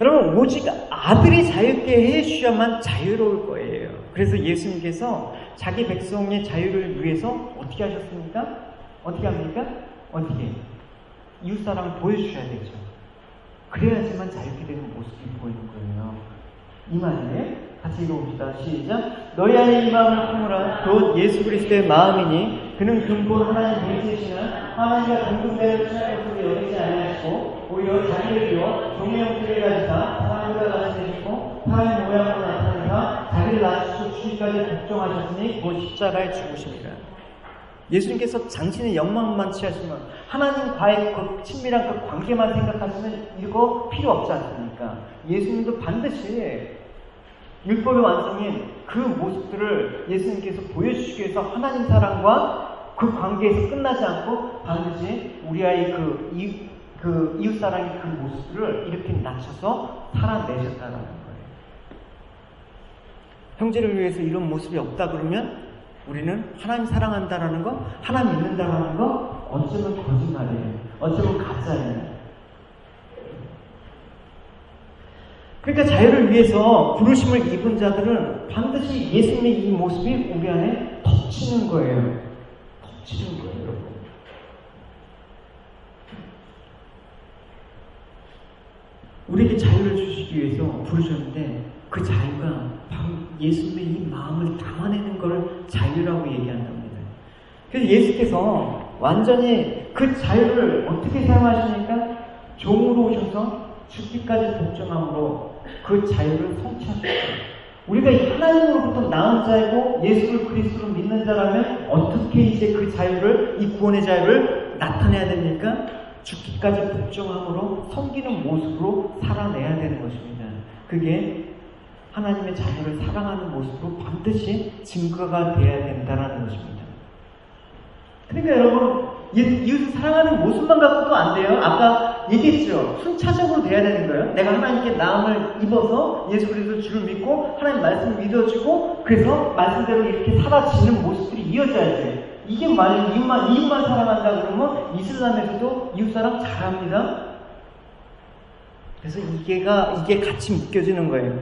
여러분, 오직 아들이 자유케 해주셔야만 자유로울 거예요. 그래서 예수님께서 자기 백성의 자유를 위해서 어떻게 하셨습니까? 어떻게 합니까? 어떻게? 이웃사랑을 보여주셔야 되죠. 그래야지만 자유케 되는 모습이 보이는 거예요. 이 말이에요. 같이 읽어봅시다. 시작. 너희 안에 이 마음을 품으라. 곧 예수 그리스도의 마음이니 그는 근본 하나님 본체시나 하나님과 동등되는 친한 것으로 여기지 아니하시고 오히려 자기를 비워 종의 형태를 가지사 사람보다 같이 되시고 사람의 모양으로 나타내사 자기를 낮추시고 죽기까지 복종하셨으니 곧 십자가에 죽으십니다. 예수님께서 당신의 영광만 취하시면 하나님과의 그 친밀한 그 관계만 생각하시면 이거 필요 없지 않습니까? 예수님도 반드시 율법의 완성인 그 모습들을 예수님께서 보여주시기 위해서 하나님 사랑과 그 관계에서 끝나지 않고 반드시 우리와의 그 이웃사랑의 그 모습들을 이렇게 낮춰서 살아내셨다는 거예요. 형제를 위해서 이런 모습이 없다 그러면 우리는 하나님 사랑한다라는 거, 하나님 믿는다라는 거 어쩌면 거짓말이에요. 어쩌면 가짜예요. 그러니까 자유를 위해서 부르심을 입은 자들은 반드시 예수님의 이 모습이 우리 안에 덮치는 거예요. 덮치는 거예요, 여러분. 우리에게 자유를 주시기 위해서 부르셨는데 그 자유가 바로 예수님의 이 마음을 담아내는 걸 자유라고 얘기한답니다. 그래서 예수께서 완전히 그 자유를 어떻게 사용하시니까 종으로 오셔서 죽기까지 복종함으로 그 자유를 성취하셨어요. 우리가 하나님으로부터 나은 자이고 예수를 그리스도로 믿는 자라면 어떻게 이제 그 자유를, 이 구원의 자유를 나타내야 됩니까? 죽기까지 복종함으로 섬기는 모습으로 살아내야 되는 것입니다. 그게 하나님의 자녀를 사랑하는 모습으로 반드시 증거가 되어야 된다는 것입니다. 그러니까 여러분, 이웃을 사랑하는 모습만 갖고도 안 돼요. 아까 얘기했죠. 순차적으로 돼야 되는 거예요. 내가 하나님께 마음을 입어서 예수 그리스도 주를 믿고 하나님 말씀을 믿어주고 그래서 말씀대로 이렇게 살아지는 모습들이 이어져야지. 이게 만약 이웃만 사랑한다 그러면 이슬람에서도 이웃사랑 잘합니다. 그래서 이게 같이 묶여지는 거예요.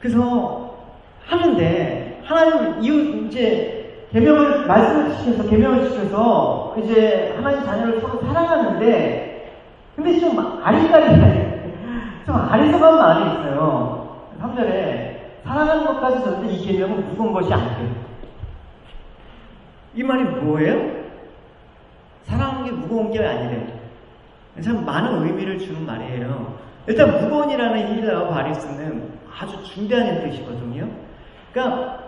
그래서 하는데 하나님 이제 말씀을 지켜서 이제 하나님 자녀를 서로 사랑하는데 근데 좀 아리송한 말이 있어요. 3절에 사랑하는 것까지 전데 이 계명은 무거운 것이 아니에요. 이 말이 뭐예요? 사랑하는 게 무거운 게 아니래요. 참 많은 의미를 주는 말이에요. 일단 무거운이라는 힐라와 바리스는 아주 중대한 뜻이거든요. 그러니까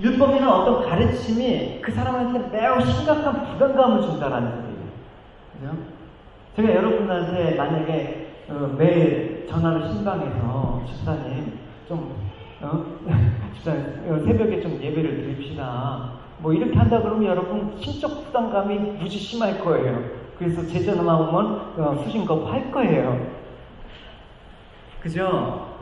율법이나 어떤 가르침이 그 사람한테 매우 심각한 부담감을 준다라는 거예요. 그죠? 제가 여러분한테 만약에 매일 전화를 신방해서 집사님 집사님 새벽에 좀 예배를 드립시다. 뭐 이렇게 한다 그러면 여러분 심적 부담감이 무지 심할 거예요. 그래서 제 전화만 오면 수신 거부할 거예요. 그죠?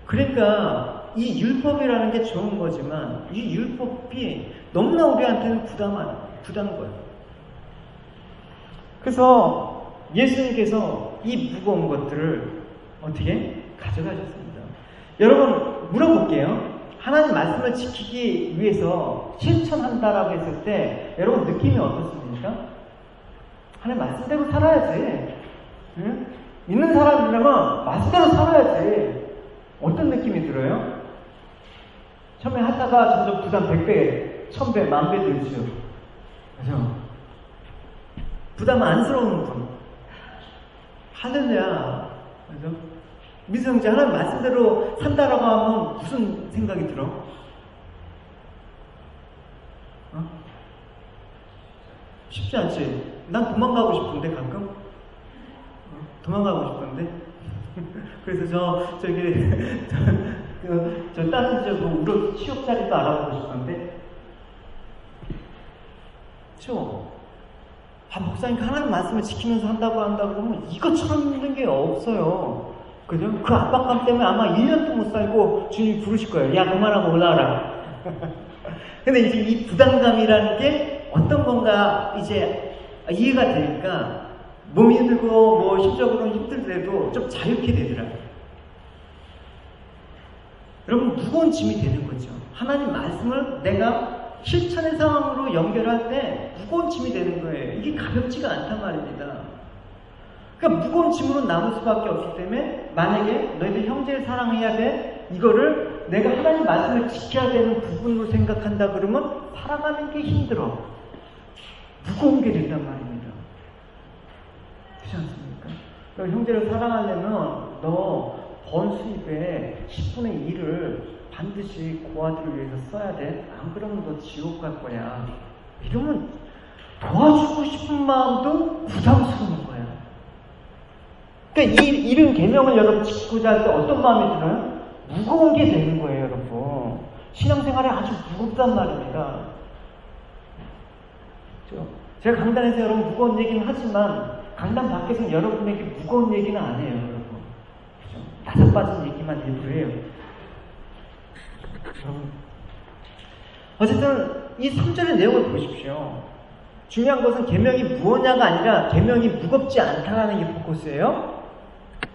그러니까 이 율법이라는 게 좋은 거지만 이 율법이 너무나 우리한테는 부담인 거예요. 그래서 예수님께서 이 무거운 것들을 어떻게 가져가셨습니다. 여러분 물어볼게요. 하나님 말씀을 지키기 위해서 실천한다라고 했을 때 여러분 느낌이 어떻습니까? 하나님 말씀대로 살아야지. 응? 믿는 사람이라면 말씀대로 살아야지. 어떤 느낌이 들어요? 처음에 하다가 점점 부담 100배, 1000배, 1000배 들죠. 그죠? 부담 안쓰러운 분. 할렐루야. 그죠? 미성재 하나님 말씀대로 산다라고 하면 무슨 생각이 들어? 쉽지 않지. 난 도망가고 싶은데 가끔 도망가고 싶은데 그래서 저 다른 지역으로 우리 취업 자리도 알아보고 싶은데 그렇죠? 목사님 하나님 말씀을 지키면서 한다고 그러면 이것처럼 힘든 게 없어요. 그죠? 그 압박감 때문에 아마 1년도 못 살고 주님이 부르실 거예요. 야 그만하고 올라와라. 근데 이제 이 부담감이라는 게 어떤 건가 이제 이해가 되니까 몸이 힘들고 뭐 심적으로 힘들더라도 좀 자유케 되더라고요. 여러분 무거운 짐이 되는 거죠. 하나님 말씀을 내가 실천의 상황으로 연결할 때 무거운 짐이 되는 거예요. 이게 가볍지가 않단 말입니다. 그러니까 무거운 짐으로 남을 수밖에 없기 때문에 만약에 너희들 형제를 사랑해야 돼 이거를 내가 하나님 말씀을 지켜야 되는 부분으로 생각한다 그러면 살아가는 게 힘들어. 무거운 게 된단 말입니다. 그렇지 않습니까? 그러니까 형제를 사랑하려면 너 번 수입의 10분의 1을 반드시 고아들을 위해서 써야 돼. 안 그러면 너 지옥 갈 거야. 이러면 도와주고 싶은 마음도 부담스러운 거야. 그러니까 이 이른 계명을 여러분 지키고자 할 때 어떤 마음이 들어요? 무거운 게 되는 거예요, 여러분. 신앙생활이 아주 무겁단 말입니다. 그렇죠? 제가 강단에서 여러분 무거운 얘기는 하지만 강단 밖에서는 여러분에게 무거운 얘기는 안 해요, 여러분. 그렇죠? 다섯 빠진 얘기만 일부러 해요. 어쨌든 이 3절의 내용을 보십시오. 중요한 것은 계명이 무엇냐가 아니라 계명이 무겁지 않다라는 게 포커스예요.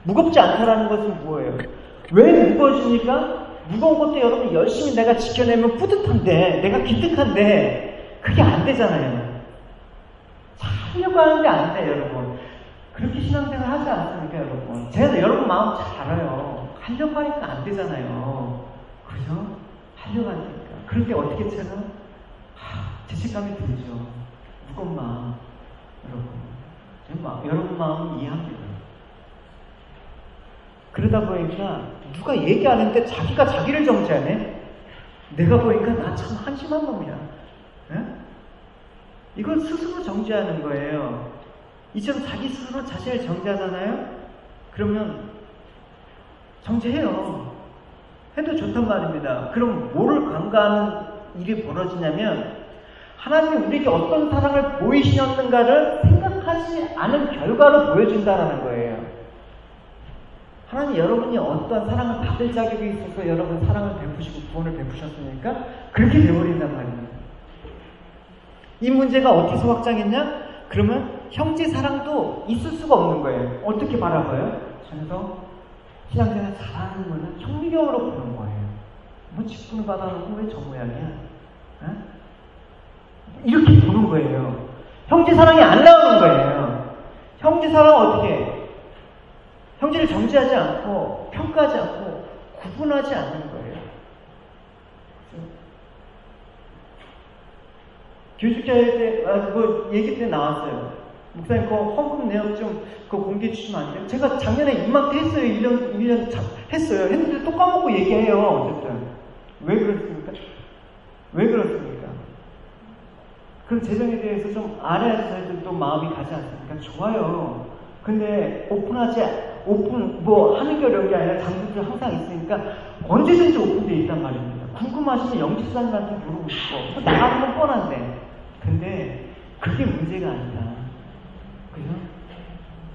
무겁지 않다라는 것은 뭐예요? 왜 무거워지니까? 무거운 것도 여러분 열심히 내가 지켜내면 뿌듯한데 내가 기특한데 그게 안 되잖아요. 하려고 하는데 안 돼, 여러분. 그렇게 신앙생활 하지 않습니까, 여러분? 제가 여러분 마음 잘 알아요. 하려고 하니까 안 되잖아요. 그죠? 하려고 하니까. 그럴 때 어떻게 채나? 죄책감이 들죠. 무거운 마음. 여러분 마음 이해합니다. 그러다 보니까 누가 얘기하는데 자기가 자기를 정죄하네? 내가 보니까 나 참 한심한 놈이야. 에? 이걸 스스로 정죄하는 거예요. 이처럼 자기 스스로 자신을 정죄하잖아요? 그러면 정죄해요. 해도 좋단 말입니다. 그럼 뭐를 간과하는 일이 벌어지냐면 하나님이 우리에게 어떤 사랑을 보이시었는가를 생각하지 않은 결과로 보여준다는 거예요. 하나님 여러분이 어떠한 사랑을 받을 자격이 있어서 여러분 사랑을 베푸시고 구원을 베푸셨으니까 그렇게 되어버린단 말입니다. 이 문제가 어디서 확장했냐? 그러면 형제 사랑도 있을 수가 없는 거예요. 어떻게 바라봐요? 그래서 신앙생활 잘하는 거는 형리경으로 보는 거예요. 뭐 직분을 받아놓고 왜 저 모양이야? 어? 이렇게 보는 거예요. 형제 사랑이 안 나오는 거예요. 형제 사랑은 어떻게 해요? 형제를 정죄하지 않고 평가하지 않고 구분하지 않는 거예요. 교육자회 때, 그거 얘기 때 나왔어요. 목사님, 그 헌금 내역 좀 그거 공개해 주시면 안 돼요? 제가 작년에 이맘때 했어요. 1년 했어요. 했는데 또 까먹고 얘기해요. 어쨌든. 왜 그렇습니까? 왜 그렇습니까? 그런 재정에 대해서 좀 알아야 저희들도 마음이 가지 않습니까? 좋아요. 근데 뭐 하는 게 어려운 게 아니라 장부들 항상 있으니까 언제든지 오픈되어 있단 말입니다. 궁금하시면 영집사님한테 물어보고 싶고 나가는 건 뻔한데 근데 그게 문제가 아니다. 그죠?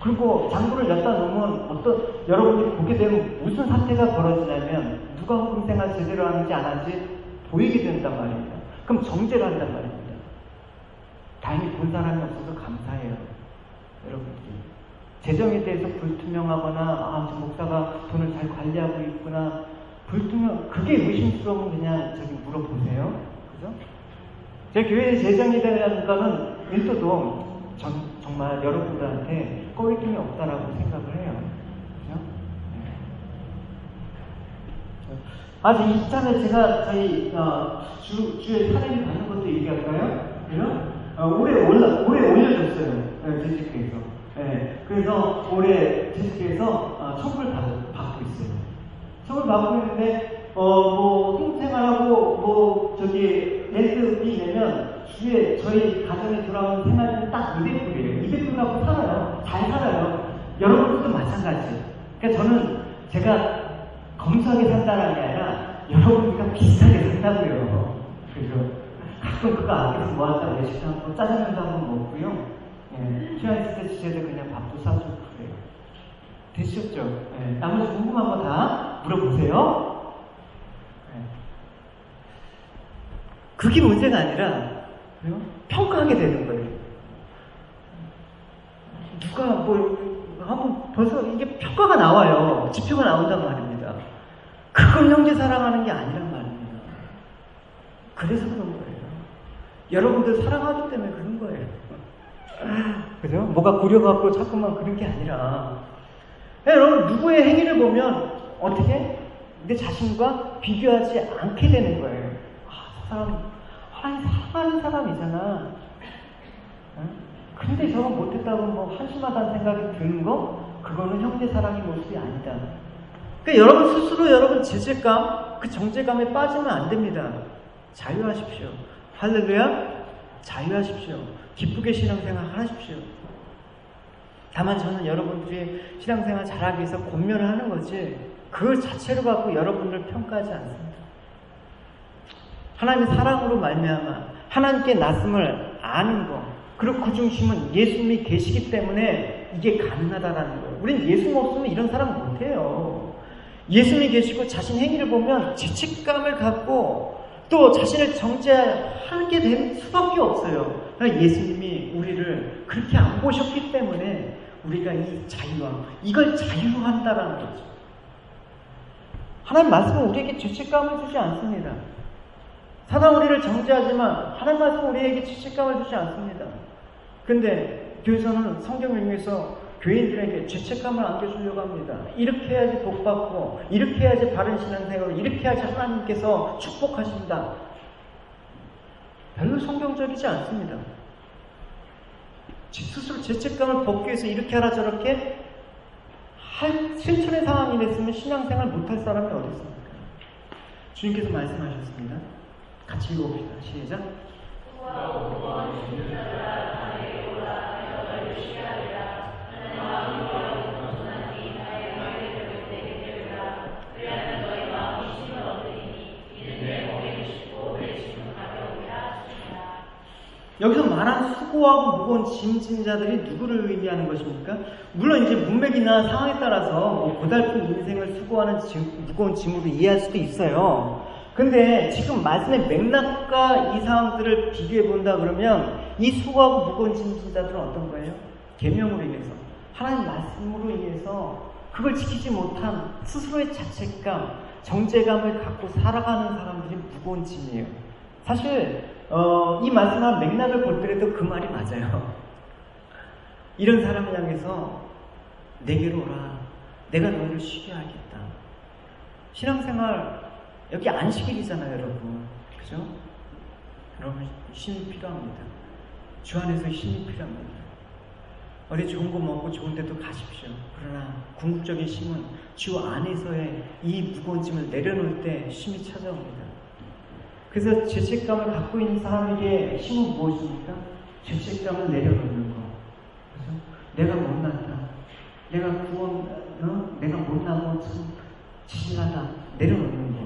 그리고 장부를 엿다 놓으면 여러분들이 보게 되면 무슨 사태가 벌어지냐면 누가 헌금 생활 제대로 하는지 안 하는지 보이게 된단 말입니다. 그럼 정죄를 한단 말입니다. 다행히 본 사람이 없어서 감사해요. 여러분들이. 재정에 대해서 불투명하거나 저 목사가 돈을 잘 관리하고 있구나 그게 의심스러우면 그냥 저기 물어보세요. 그죠? 제 교회의 재정에 대한 거는 일도도 정말 여러분들한테 꺼리낌이 없다라고 생각을 해요. 그죠? 네. 아직 이참에 제가 저희 주에 사례를 받는 것도 얘기할까요? 그죠? 올해 올려줬어요. 제주교에서. 네. 그래서 올해 제주교에서 선물 받고 있어요. 선물 받고 있는데 생활하고 렌트비 내면 주에 저희 가정에 돌아오는 생활비는 딱 200불이에요. 200불 갖고 살아요. 잘 살아요. 여러분들도 마찬가지. 그러니까 저는 제가 검소하게 산다는 게 아니라 여러분들과 비슷하게 산다고요. 그래서 가끔 그거 아껴서 모았다가 외식도 한번 짜장면도 한번 먹고요. 예, 시간 있을 때 주제들 그냥 밥도 사주고 그래요. 되셨죠? 예, 나머지 궁금한 거 다 물어보세요. 예. 그게 문제가 아니라 평가하게 되는 거예요. 누가 한번 벌써 이게 평가가 나와요. 지표가 나온단 말입니다. 그건 형제 사랑하는 게 아니란 말입니다. 그래서 그런 거예요. 여러분들 사랑하기 때문에 그런 거예요. 그죠? 뭐가 구려갖고 자꾸만 그런 게 아니라 여러분 누구의 행위를 보면 어떻게 내 자신과 비교하지 않게 되는 거예요. 저 사람 사랑하는 사람이잖아. 근데 저거 못했다고 한심하다는 생각이 드는 거 그거는 형제 사랑의 모습이 아니다. 그러니까 여러분 스스로 여러분 죄책감 그 정죄감에 빠지면 안 됩니다. 자유하십시오. 할렐루야. 자유하십시오. 기쁘게 신앙생활 하십시오. 다만 저는 여러분들이 신앙생활 잘하기 위해서 권면을 하는 거지 그 자체로 갖고 여러분을 평가하지 않습니다. 하나님의 사랑으로 말미암아 하나님께 낫음을 아는 거 그리고 그 중심은 예수님이 계시기 때문에 이게 가능하다라는 거예요. 우린 예수님 없으면 이런 사람 못해요. 예수님이 계시고 자신 행위를 보면 죄책감을 갖고 또 자신을 정죄하게 될 수밖에 없어요. 그러니까 예수님이 우리를 그렇게 안 보셨기 때문에 우리가 이 자유와 이걸 자유로 한다라는 거죠. 하나님 말씀은 우리에게 죄책감을 주지 않습니다. 사단 우리를 정죄하지만 하나님 말씀은 우리에게 죄책감을 주지 않습니다. 근데 교회에서는 성경을 이용해서 교인들에게 죄책감을 안겨주려고 합니다. 이렇게 해야지 복받고 이렇게 해야지 바른 신앙생활을 이렇게 해야지 하나님께서 축복하신다. 별로 성경적이지 않습니다. 스스로 죄책감을 벗기 위해서 이렇게 하라 저렇게 실천의 상황이 됐으면 신앙생활 못할 사람이 어디 있습니까? 주님께서 말씀하셨습니다. 같이 읽어봅시다. 시작. 여기서 말한 수고하고 무거운 짐진 자들이 누구를 의미하는 것입니까? 물론 이제 문맥이나 상황에 따라서 고달픈 인생을 수고하는 무거운 짐으로 이해할 수도 있어요. 근데 지금 말씀의 맥락과 이 상황들을 비교해 본다 그러면 이 수고하고 무거운 짐진 자들은 어떤 거예요? 계명으로 인해서 하나님 말씀으로 인해서 그걸 지키지 못한 스스로의 자책감, 정죄감을 갖고 살아가는 사람들이 무거운 짐이에요. 사실 이 말씀한 맥락을 볼 때라도 그 말이 맞아요. 이런 사람을 향해서 내게로 오라. 내가 너를 쉬게 하겠다. 신앙생활 여기 안식일이잖아요, 여러분. 그죠? 여러분 힘이 필요합니다. 주 안에서 힘이 필요합니다. 어디 좋은 거 먹고 좋은 데도 가십시오. 그러나 궁극적인 힘은 주 안에서의 이 무거운 짐을 내려놓을 때 힘이 찾아옵니다. 그래서 죄책감을 갖고 있는 사람에게 힘은 무엇입니까? 죄책감을 내려놓는 거. 그래서 내가 못났다. 내가 내가 못나고 참 지질하다. 내려놓는 거.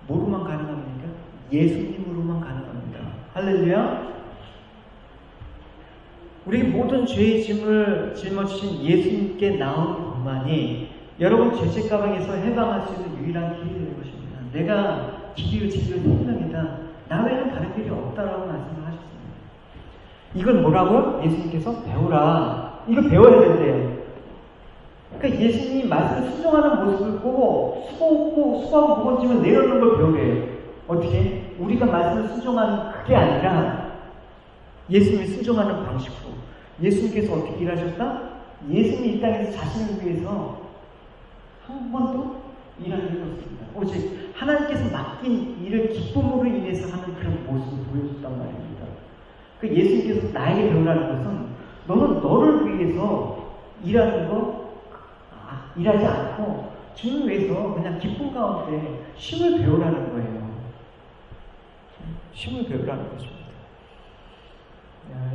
뭐로만 가능합니까? 예수님으로만 가능합니다. 할렐루야. 우리 모든 죄의 짐을 짊어지신 예수님께 나오는 것만이 여러분 죄책감에서 해방할 수 있는 유일한 길이 되는 것입니다. 내가 길이요 진리요 생명이다. 나 외에는 다른 길이 없다라고 말씀을 하셨습니다. 이걸 뭐라고요? 예수님께서 배우라. 이거 배워야 된대요. 그러니까 예수님이 말씀을 순종하는 모습을 보고 수고하고 무거워지면 내려놓는 걸 배우래요. 어떻게? 우리가 말씀을 순종하는 그게 아니라 예수님이 순종하는 방식으로. 예수님께서 어떻게 일하셨다? 예수님이 이 땅에서 자신을 위해서 한 번도 일하는 게 없습니다. 오직 하나님께서 맡긴 일을 기쁨으로 인해서 하는 그런 모습을 보여줬단 말입니다. 그 예수님께서 나에게 배우라는 것은 너는 너를 위해서 일하는 거 일하지 않고 주님을 위해서 그냥 기쁨 가운데 쉼을 배우라는 거예요. 쉼을 배우라는 것입니다.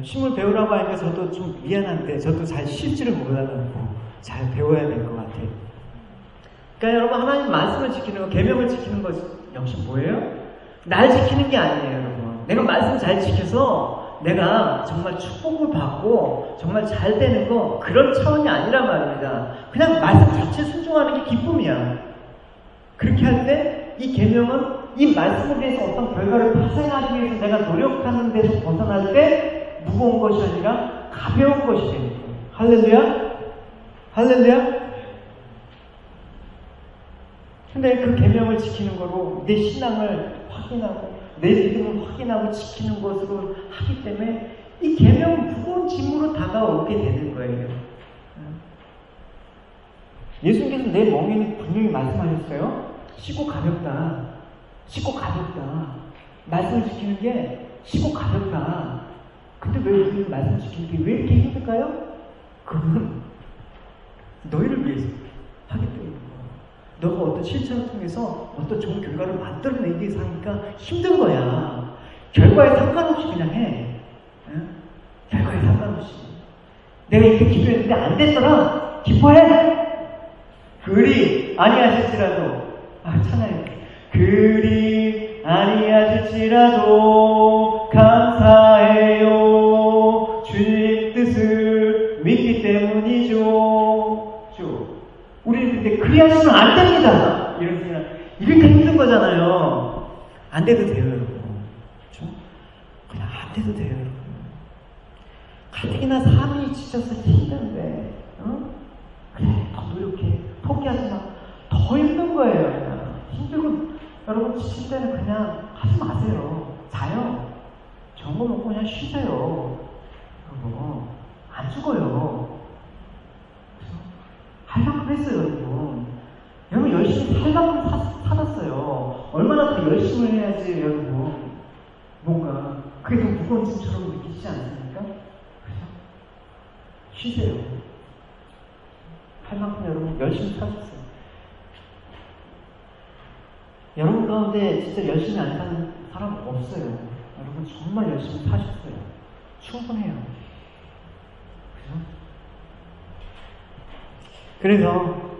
쉼을 배우라고 하니까 저도 좀 미안한데 저도 잘 쉴 줄을 몰라가지고 잘 배워야 될 것 같아요. 그러니까 여러분 하나님 말씀을 지키는 거, 계명을 지키는 것 역시 뭐예요? 날 지키는 게 아니에요, 여러분. 내가 말씀 잘 지켜서 내가 정말 축복을 받고 정말 잘 되는 거 그런 차원이 아니란 말입니다. 그냥 말씀 자체 순종하는 게 기쁨이야. 그렇게 할 때 이 계명은 이 말씀을 위해서 어떤 결과를 발생하기 위해서 내가 노력하는 데서 벗어날 때 무거운 것이 아니라 가벼운 것이 되는 거예요. 할렐루야? 할렐루야? 근데 그 계명을 지키는 거로 내 신앙을 확인하고 내 믿음을 확인하고 지키는 것으로 하기 때문에 이 계명은 무거운 짐으로 다가오게 되는 거예요. 예수님께서 내 멍에는 분명히 말씀하셨어요. 쉽고 가볍다. 쉽고 가볍다. 말씀을 지키는 게 쉽고 가볍다. 근데 왜 우리는 말씀을 지키는 게 왜 이렇게 힘들까요? 그건 너희를 위해서 하기 때문이야. 너가 어떤 실천을 통해서 어떤 좋은 결과를 만들어내기 위해서 하니까 힘든 거야. 결과에 상관없이 그냥 해. 응? 결과에 상관없이. 내가 이렇게 기도했는데 안 됐더라. 기뻐해. 그리 아니하실지라도 찬양해. 그리 아니하실지라도 감사해요. 주님 뜻을 믿기 때문이죠. 우리는 근데 그리 하시면 안 됩니다. 이런 생각. 이렇게 힘든 거잖아요. 안 돼도 돼요, 여러분. 그렇죠? 그냥 안 돼도 돼요, 여러분. 가뜩이나 삶이 지쳐서 힘든데, 그래, 더 노력해. 포기하지 마. 더 힘든 거예요, 그냥. 힘들고, 여러분 지칠 때는 그냥 하지 마세요. 자요. 좋은 거 먹고 그냥 쉬세요. 그리고 안 죽어요. 할 만큼 했어요, 여러분. 여러분 열심히 할 만큼 살았어요. 얼마나 더 열심히 해야지, 여러분. 뭔가 그게 더 무거운 짐처럼 느끼지 않습니까? 그죠? 쉬세요. 할 만큼 여러분 열심히 사셨어요. 여러분 가운데 진짜 열심히 안 사는 사람 없어요. 여러분 정말 열심히 사셨어요. 충분해요. 그죠? 그래서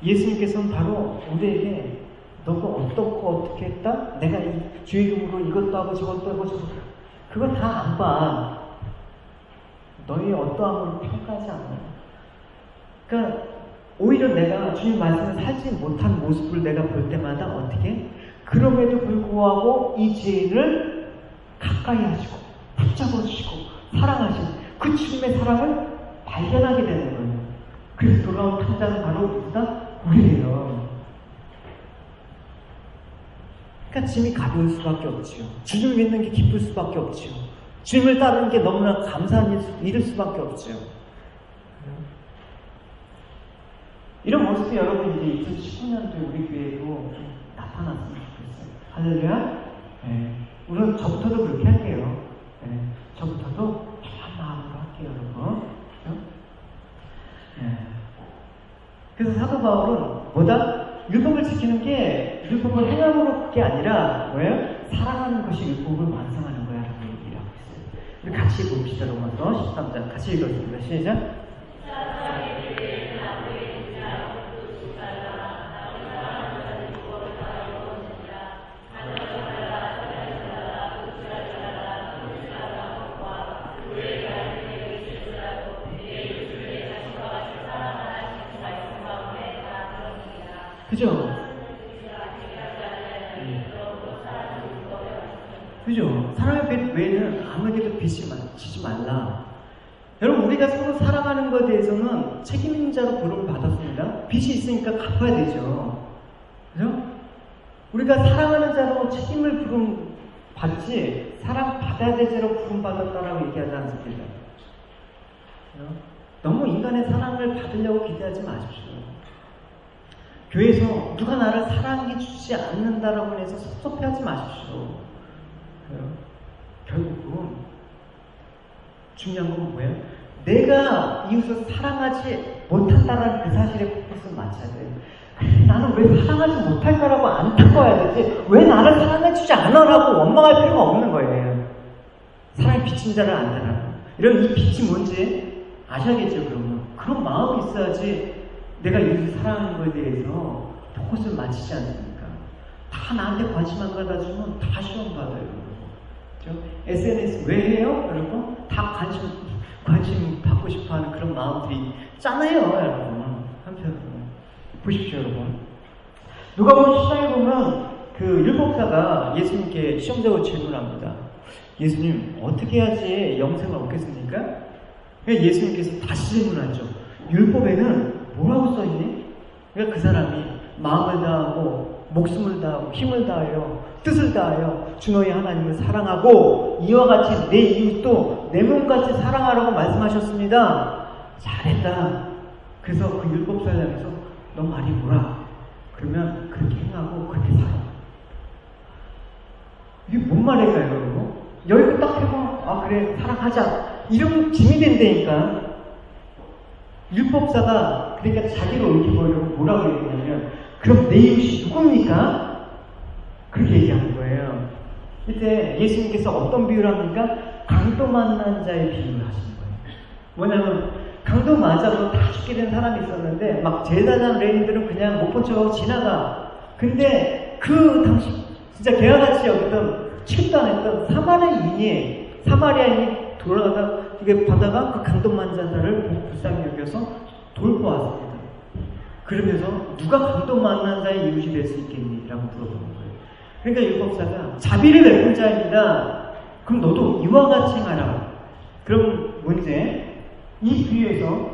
예수님께서는 바로 우리에게 너가 어떻게 했다? 내가 주의 이름으로 이것도 하고 저것도 하고 그거 다 안 봐. 너의 어떠함으로 평가하지 않아요. 그러니까 오히려 내가 주님 말씀을 살지 못한 모습을 내가 볼 때마다 어떻게? 그럼에도 불구하고 이 죄인을 가까이 하시고 붙잡아 주시고 사랑하신 그 주님의 사랑을 발견하게 되는 거예요. 그래서 돌아온 통장은 바로 누구다? 우리예요. 그러니까 짐이 가벼울 수밖에 없지요. 주님을 믿는 게 기쁠 수밖에 없지요. 주님을 따르는 게 너무나 감사한 일일 수밖에 없지요. 이런 모습이 여러분 이제 2019년도에 우리 교회에도 좀 나타났으면 좋겠어요. 할렐루야? 네. 우선 저부터도 그렇게 할게요. 네. 저부터도 편한 마음으로 할게요, 여러분. 그렇죠? 네. 그래서 사도 바울은 뭐다? 율법을 지키는 게 율법을 행함으로 그게 아니라 뭐예요? 사랑하는 것이 율법을 완성하는 거야 라고 얘기를 하고 있어요. 우리 같이 봅시다. 로마서 13장 같이 읽었습니다. 시작. 그죠? 그죠? 사랑의 빛 외에는 아무에게도 지지 말라. 여러분, 우리가 서로 사랑하는 것에 대해서는 책임자로 부름을 받았습니다. 빚이 있으니까 갚아야 되죠. 그죠? 우리가 사랑하는 자로 책임을 부름 받지, 사랑받아야 될 자로 부름 받았다라고 얘기하지 않습니다. 너무 인간의 사랑을 받으려고 기대하지 마십시오. 교회에서 누가 나를 사랑해 주지 않는다라고 해서 섭섭해하지 마십시오. 결국은 중요한 건 뭐예요? 내가 이웃을 사랑하지 못한다는 그 사실에 포커스를 맞춰야 돼요. 나는 왜 사랑하지 못할까라고 안타까워야 되지? 왜 나를 사랑해주지 않아라고 원망할 필요가 없는 거예요. 사랑의 빚진 자를 안다라고. 이런 이 빚이 뭔지 아셔야겠죠. 그런 마음이 있어야지 내가 이웃을 사랑하는 것에 대해서 포커스를 맞추지 않습니까? 다 나한테 관심 안 가다주면 다 시험받아요. 그렇죠? SNS 왜 해요? 여러분? 다 관심 받고 싶어하는 그런 마음들이 있잖아요, 여러분. 한편으로 보십시오, 여러분. 누가복음 10장에 보면 그 율법사가 예수님께 시험적으로 질문합니다. 예수님, 어떻게 해야지 영생을 얻겠습니까? 그러니까 예수님께서 다시 질문하죠. 율법에는 뭐라고 써있니? 그러니까 그 사람이 마음을 다하고 목숨을 다하고 힘을 다하여 뜻을 다하여 주 너희 하나님을 사랑하고 이와 같이 내 이웃도 내 몸같이 사랑하라고 말씀하셨습니다. 잘했다. 그래서 그 율법사장에서 너 말이 뭐라? 그러면 그렇게 행하고 그렇게 살아. 이게 뭔 말일까요, 여러분? 여기서 딱 해보면 아 그래 사랑하자 이러면 짐이 된다니까. 율법사가 그러니까 자기로 이렇게 보려고 뭐라고 얘기하냐면 그럼 내 이웃이 누굽니까? 그렇게 얘기하는 거예요. 이때 예수님께서 어떤 비유를 합니까? 강도 만난 자의 비유를 하시는 거예요. 뭐냐면 강도 맞아서 다 죽게 된 사람이 있었는데 막 제사장 레인들은 그냥 못 본 척하고 지나가. 근데 그 당시 진짜 개화같이 여기던 취급도 안 했던 사마리아인이 돌아가다 이게 바다가 그 강도 만난 자를 보고 불쌍히 여겨서 돌고 왔습니다. 그러면서 누가 강도 만난 자의 이웃이 될 수 있겠니? 라고 물어보는 거예요. 그러니까 율법사가 자비를 베푼 자입니다. 그럼 너도 이와 같이 행하라. 그럼 문제, 이 비유에서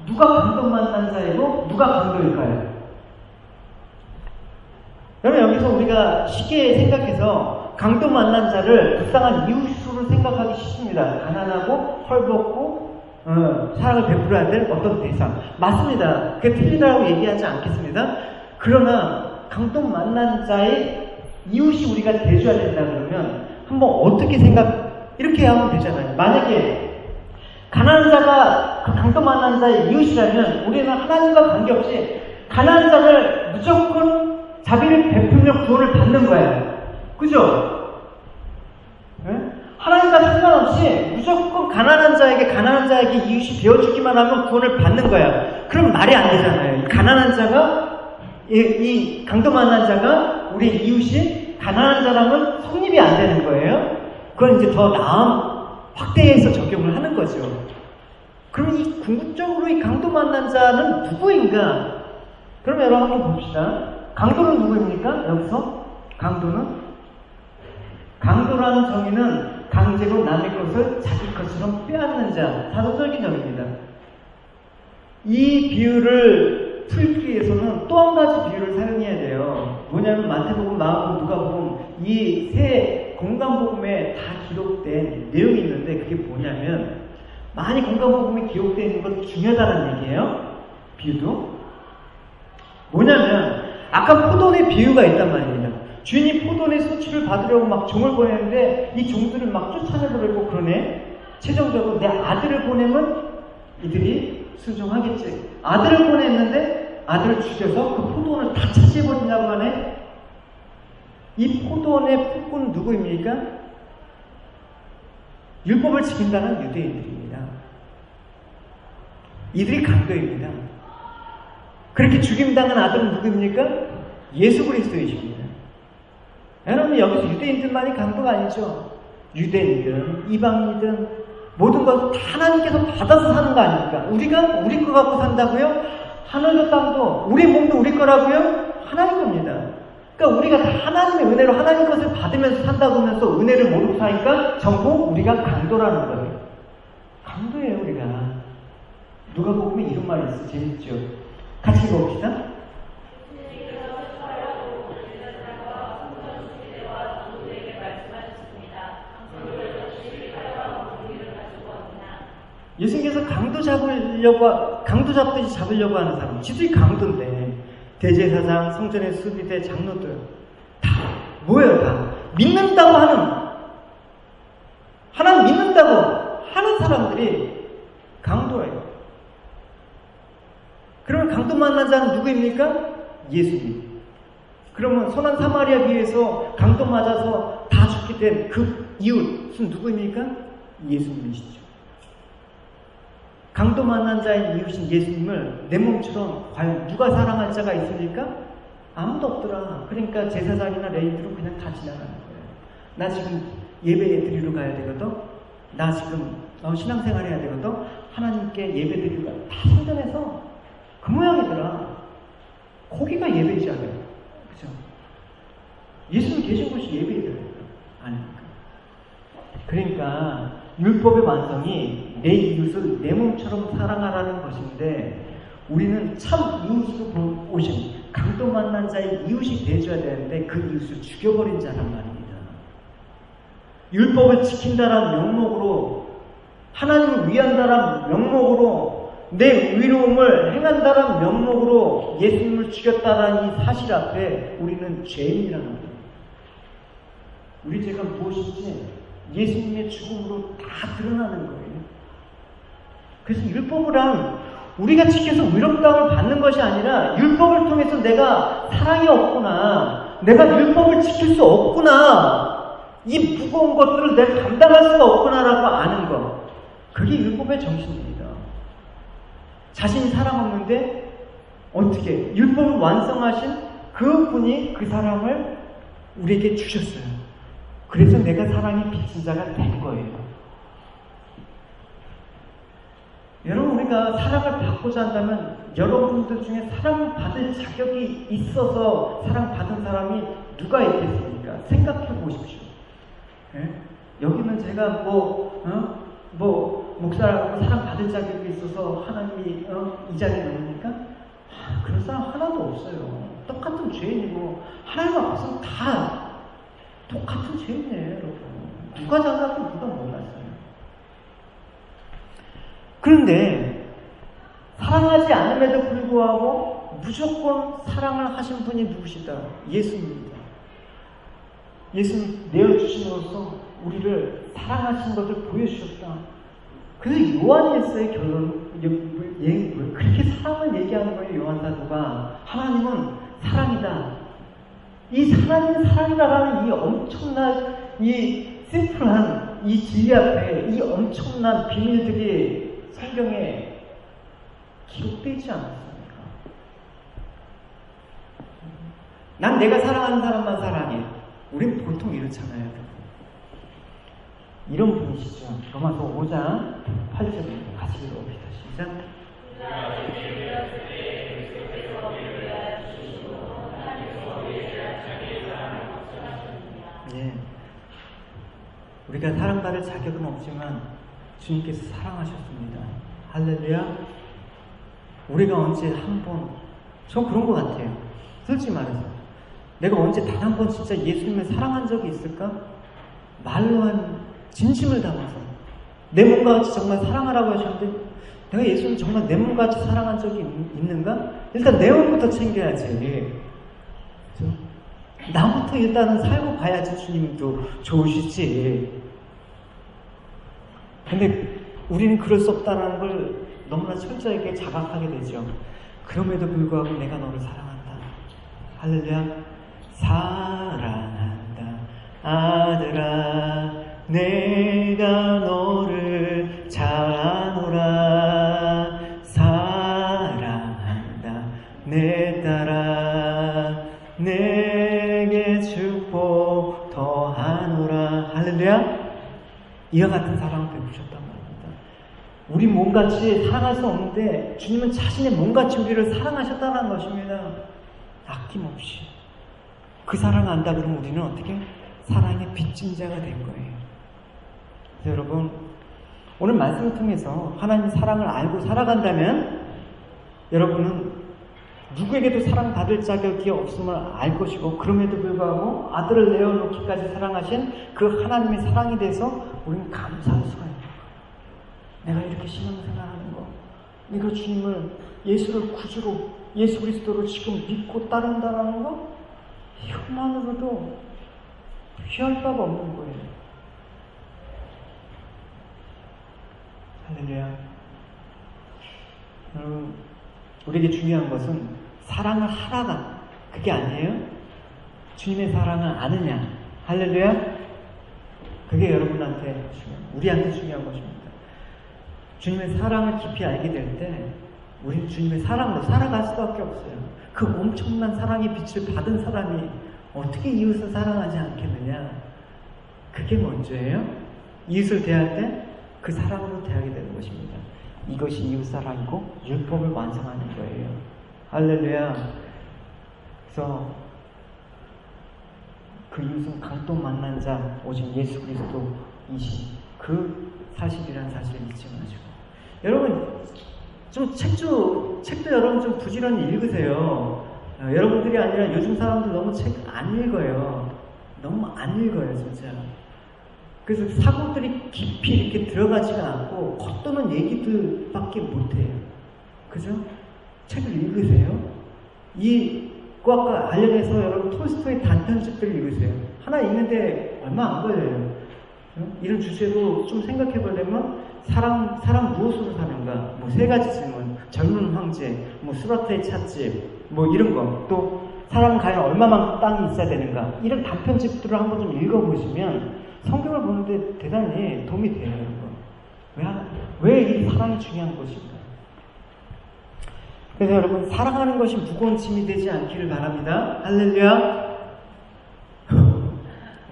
누가 강도 만난 자이고 누가 강도일까요? 여러분 여기서 우리가 쉽게 생각해서 강도 만난 자를 불쌍한 이웃으로 생각하기 쉽습니다. 가난하고 헐벗고 사랑을 베풀어야 될 어떤 대상. 맞습니다. 그게 틀리다고 얘기하지 않겠습니다. 그러나 강도 만난 자의 이웃이 우리가 돼줘야 된다 그러면 한번 어떻게 이렇게 하면 되잖아요. 만약에 가난한 자가 그 강도 만난 자의 이웃이라면 우리는 하나님과 관계없이 가난한 자를 무조건 자비를 베풀며 구원을 받는 거예요. 그죠? 네? 하나님과 상관없이 무조건 가난한 자에게 이웃이 되어주기만 하면 구원을 받는 거야. 그럼 말이 안 되잖아요. 가난한 자가, 이 강도 만난 자가 우리 이웃이 가난한 자라면 성립이 안 되는 거예요. 그건 이제 더 확대해서 적용을 하는 거죠. 그럼 이 궁극적으로 이 강도 만난 자는 누구인가? 그럼 여러분 한번 봅시다. 강도는 누구입니까? 여기서 강도라는 정의는 강제로 남의 것을 자기 것처럼 빼앗는 자, 사도적인 정의입니다. 이 비유를 풀기 위해서는 또 한 가지 비유를 사용해야 돼요. 뭐냐면 마태복음, 마가복음, 누가복음 이 세 공간복음에 다 기록된 내용이 있는데 그게 뭐냐면 많이 공간복음에 기록되어 있는 건 중요하다는 얘기예요. 비유도 뭐냐면 아까 포도원의 비유가 있단 말입니다. 주인이 포도원의 소출을 받으려고 막 종을 보내는데 이 종들을 막 쫓아내버리고 그러네. 최종적으로 내 아들을 보내면 이들이 순종하겠지. 아들을 보냈는데 아들을 죽여서 그 포도원을 다 차지해버린다고 하네. 이 포도원의 폭군은 누구입니까? 율법을 지킨다는 유대인들입니다. 이들이 강도입니다. 그렇게 죽임당한 아들은 누구입니까? 예수 그리스도이십니다. 여러분 여기서 유대인들만이 강도가 아니죠. 유대인이든 이방인이든 모든 것 다 하나님께서 받아서 사는 거 아닙니까? 우리가 우리 거 갖고 산다고요? 하늘도 땅도 우리 몸도 우리 거라고요? 하나님 겁니다. 그러니까 우리가 다 하나님의 은혜로 하나님 것을 받으면서 산다고 하면서 은혜를 모르고 사니까 전부 우리가 강도라는 거예요. 강도예요, 우리가. 누가복음에 이런 말이 있어. 재밌죠? 같이 읽어봅시다. 예수님께서 강도 잡듯이 잡으려고 하는 사람, 지들이 강도인데, 대제사장, 성전의 수비대, 장로들, 다 뭐예요? 다 믿는다고 하나님 믿는다고 하는 사람들이 강도예요. 그러면 강도 만난 자는 누구입니까? 예수님. 그러면 선한 사마리아 비에서 강도 맞아서 다 죽게 된 그 이웃은 누구입니까? 예수님이시죠. 강도 만난 자의 이웃인 예수님을 내 몸처럼 과연 누가 사랑할 자가 있습니까? 아무도 없더라. 그러니까 제사장이나 레위들은 그냥 다 지나가는 거예요. 나 지금 예배 드리러 가야 되거든. 나 지금 신앙생활 해야 되거든. 하나님께 예배 드리러 가야 돼. 다 성전에서 그 모양이더라. 거기가 예배이지 않아요? 그죠? 예수님 계신 곳이 예배이더라고요. 아닙니까? 그러니까 율법의 완성이 내 이웃을 내 몸처럼 사랑하라는 것인데, 우리는 참 이웃으로 보신 강도 만난 자의 이웃이 되어줘야 되는데 그 이웃을 죽여버린 자란 말입니다. 율법을 지킨다라는 명목으로, 하나님을 위한다라는 명목으로, 내 의로움을 행한다라는 명목으로 예수님을 죽였다라는 이 사실 앞에 우리는 죄인이라는 거예요. 우리 죄가 무엇인지 예수님의 죽음으로 다 드러나는 거예요. 그래서 율법이란 우리가 지켜서 의롭다함을 받는 것이 아니라, 율법을 통해서 내가 사랑이 없구나, 내가 율법을 지킬 수 없구나, 이 무거운 것들을 내가 감당할 수가 없구나라고 아는 것, 그게 율법의 정신입니다. 자신이 사랑 없는데 어떻게 율법을 완성하신 그분이 그 사랑을 우리에게 주셨어요. 그래서 내가 사랑의 빚진 자가 된 거예요. 여러분, 우리가 사랑을 받고자 한다면 여러분들 중에 사랑을 받을 자격이 있어서 사랑받은 사람이 누가 있겠습니까? 생각해 보십시오. 네? 여기는 제가 목사라고 사랑받을 자격이 있어서 하나님이 이 자리에 놓으니까 그런 사람 하나도 없어요. 똑같은 죄인이고 하나님 앞에서는 다 똑같은 죄인이에요, 여러분. 누가 잘나고 누가 못났어요. 그런데 사랑하지 않음에도 불구하고 무조건 사랑을 하신 분이 누구시다? 예수님입니다. 예수님 내어주심으로써 우리를 사랑하신 것을 보여주셨다. 그래서 요한일서의 결론, 그렇게 사랑을 얘기하는 거예요, 요한 사도가. 하나님은 사랑이다. 이 하나님은 사랑이다라는 이 엄청난, 이 심플한 이 진리 앞에 이 엄청난 비밀들이 성경에 기록되어 있지 않았습니까? 난 내가 사랑하는 사람만 사랑해. 우린 보통 이렇잖아요. 이런 분이시죠. 로마서 5장 8절입니다. 같이 읽어봅시다. 시작. 네. 우리가 사랑받을 자격은 없지만 주님께서 사랑하셨습니다. 할렐루야. 우리가 언제 한 번, 저 그런 것 같아요. 솔직히 말해서 내가 언제 단 한 번 진짜 예수님을 사랑한 적이 있을까? 말로 한 진심을 담아서 내 몸과 같이 정말 사랑하라고 하셨는데 내가 예수님 정말 내 몸과 같이 사랑한 적이 있는가? 일단 내 몸부터 챙겨야지. 그렇죠? 나부터 일단은 살고 봐야지 주님도 좋으시지. 근데 우리는 그럴 수 없다는 걸 너무나 철저하게 자각하게 되죠. 그럼에도 불구하고 내가 너를 사랑한다. 할렐루야. 사랑한다 아들아 내가 너를 잘 아노라. 사랑한다 내 딸아 내게 축복 더하노라. 할렐루야. 이와 같은 사랑을 베푸셨단 말입니다. 우리 몸같이 사랑할 수 없는데 주님은 자신의 몸같이 우리를 사랑하셨다는 것입니다. 아낌없이. 그 사랑을 안다 그러면 우리는 어떻게? 사랑의 빚진 자가 된 거예요. 여러분, 오늘 말씀을 통해서 하나님의 사랑을 알고 살아간다면 여러분은 누구에게도 사랑받을 자격이 없음을 알 것이고, 그럼에도 불구하고 아들을 내어놓기까지 사랑하신 그 하나님의 사랑에 대해서 우리는 감사할 수가 있는 거예요. 내가 이렇게 신앙생활하는 거, 내가 주님을, 예수를 구주로, 예수 그리스도를 지금 믿고 따른다는 거, 이것만으로도 피할 바가 없는 거예요. 할렐루야. 여러분, 우리에게 중요한 것은 사랑을 하라가 그게 아니에요. 주님의 사랑을 아느냐. 할렐루야. 그게 여러분한테 우리한테 중요한 것입니다. 주님의 사랑을 깊이 알게 될 때 우리는 주님의 사랑으로 살아갈 수밖에 없어요. 그 엄청난 사랑의 빛을 받은 사람이 어떻게 이웃을 사랑하지 않겠느냐. 그게 먼저예요. 이웃을 대할 때 그 사랑으로 대하게 되는 것입니다. 이것이 이웃사랑이고 율법을 완성하는 거예요. 할렐루야. 그래서 그 이웃은 강도 만난 자 오직 예수 그리스도이신 그 사실이라는 사실을 잊지 마시고, 여러분 좀 책도 여러분 좀 부지런히 읽으세요. 여러분들이 아니라 요즘 사람들 너무 책 안 읽어요. 너무 안 읽어요, 진짜. 그래서 사고들이 깊이 이렇게 들어가지가 않고 겉도는 얘기들밖에 못해요. 그죠? 책을 읽으세요. 이것과 관련해서 여러분 톨스토이 단편집들을 읽으세요. 하나 읽는데 얼마 안 걸려요. 이런 주제로 좀 생각해 보려면 사람 무엇으로 사는가? 뭐 3가지 질문, 젊은 황제, 뭐 수라트의 찻집, 뭐 이런 거, 또 사람 과연 얼마만큼 땅이 있어야 되는가? 이런 단편집들을 한번 좀 읽어보시면 성경을 보는데 대단히 도움이 돼요, 여러분. 왜 이 사랑이 중요한 것인가? 그래서 여러분, 사랑하는 것이 무거운 짐이 되지 않기를 바랍니다. 할렐루야.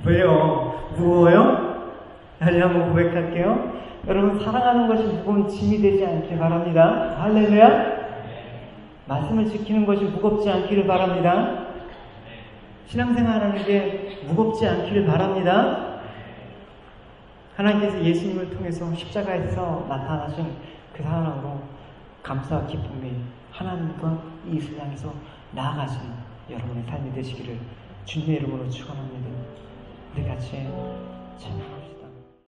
왜요? 무거워요? 다시 한번 고백할게요. 여러분, 사랑하는 것이 무거운 짐이 되지 않기를 바랍니다. 할렐루야. 말씀을 지키는 것이 무겁지 않기를 바랍니다. 신앙생활하는 게 무겁지 않기를 바랍니다. 하나님께서 예수님을 통해서 십자가에서 나타나신 그 사랑으로 감사와 기쁨이 하나님과 이웃을 향해서 나아가신 여러분의 삶이 되시기를 주님의 이름으로 축원합니다. 우리 같이 찬양합시다.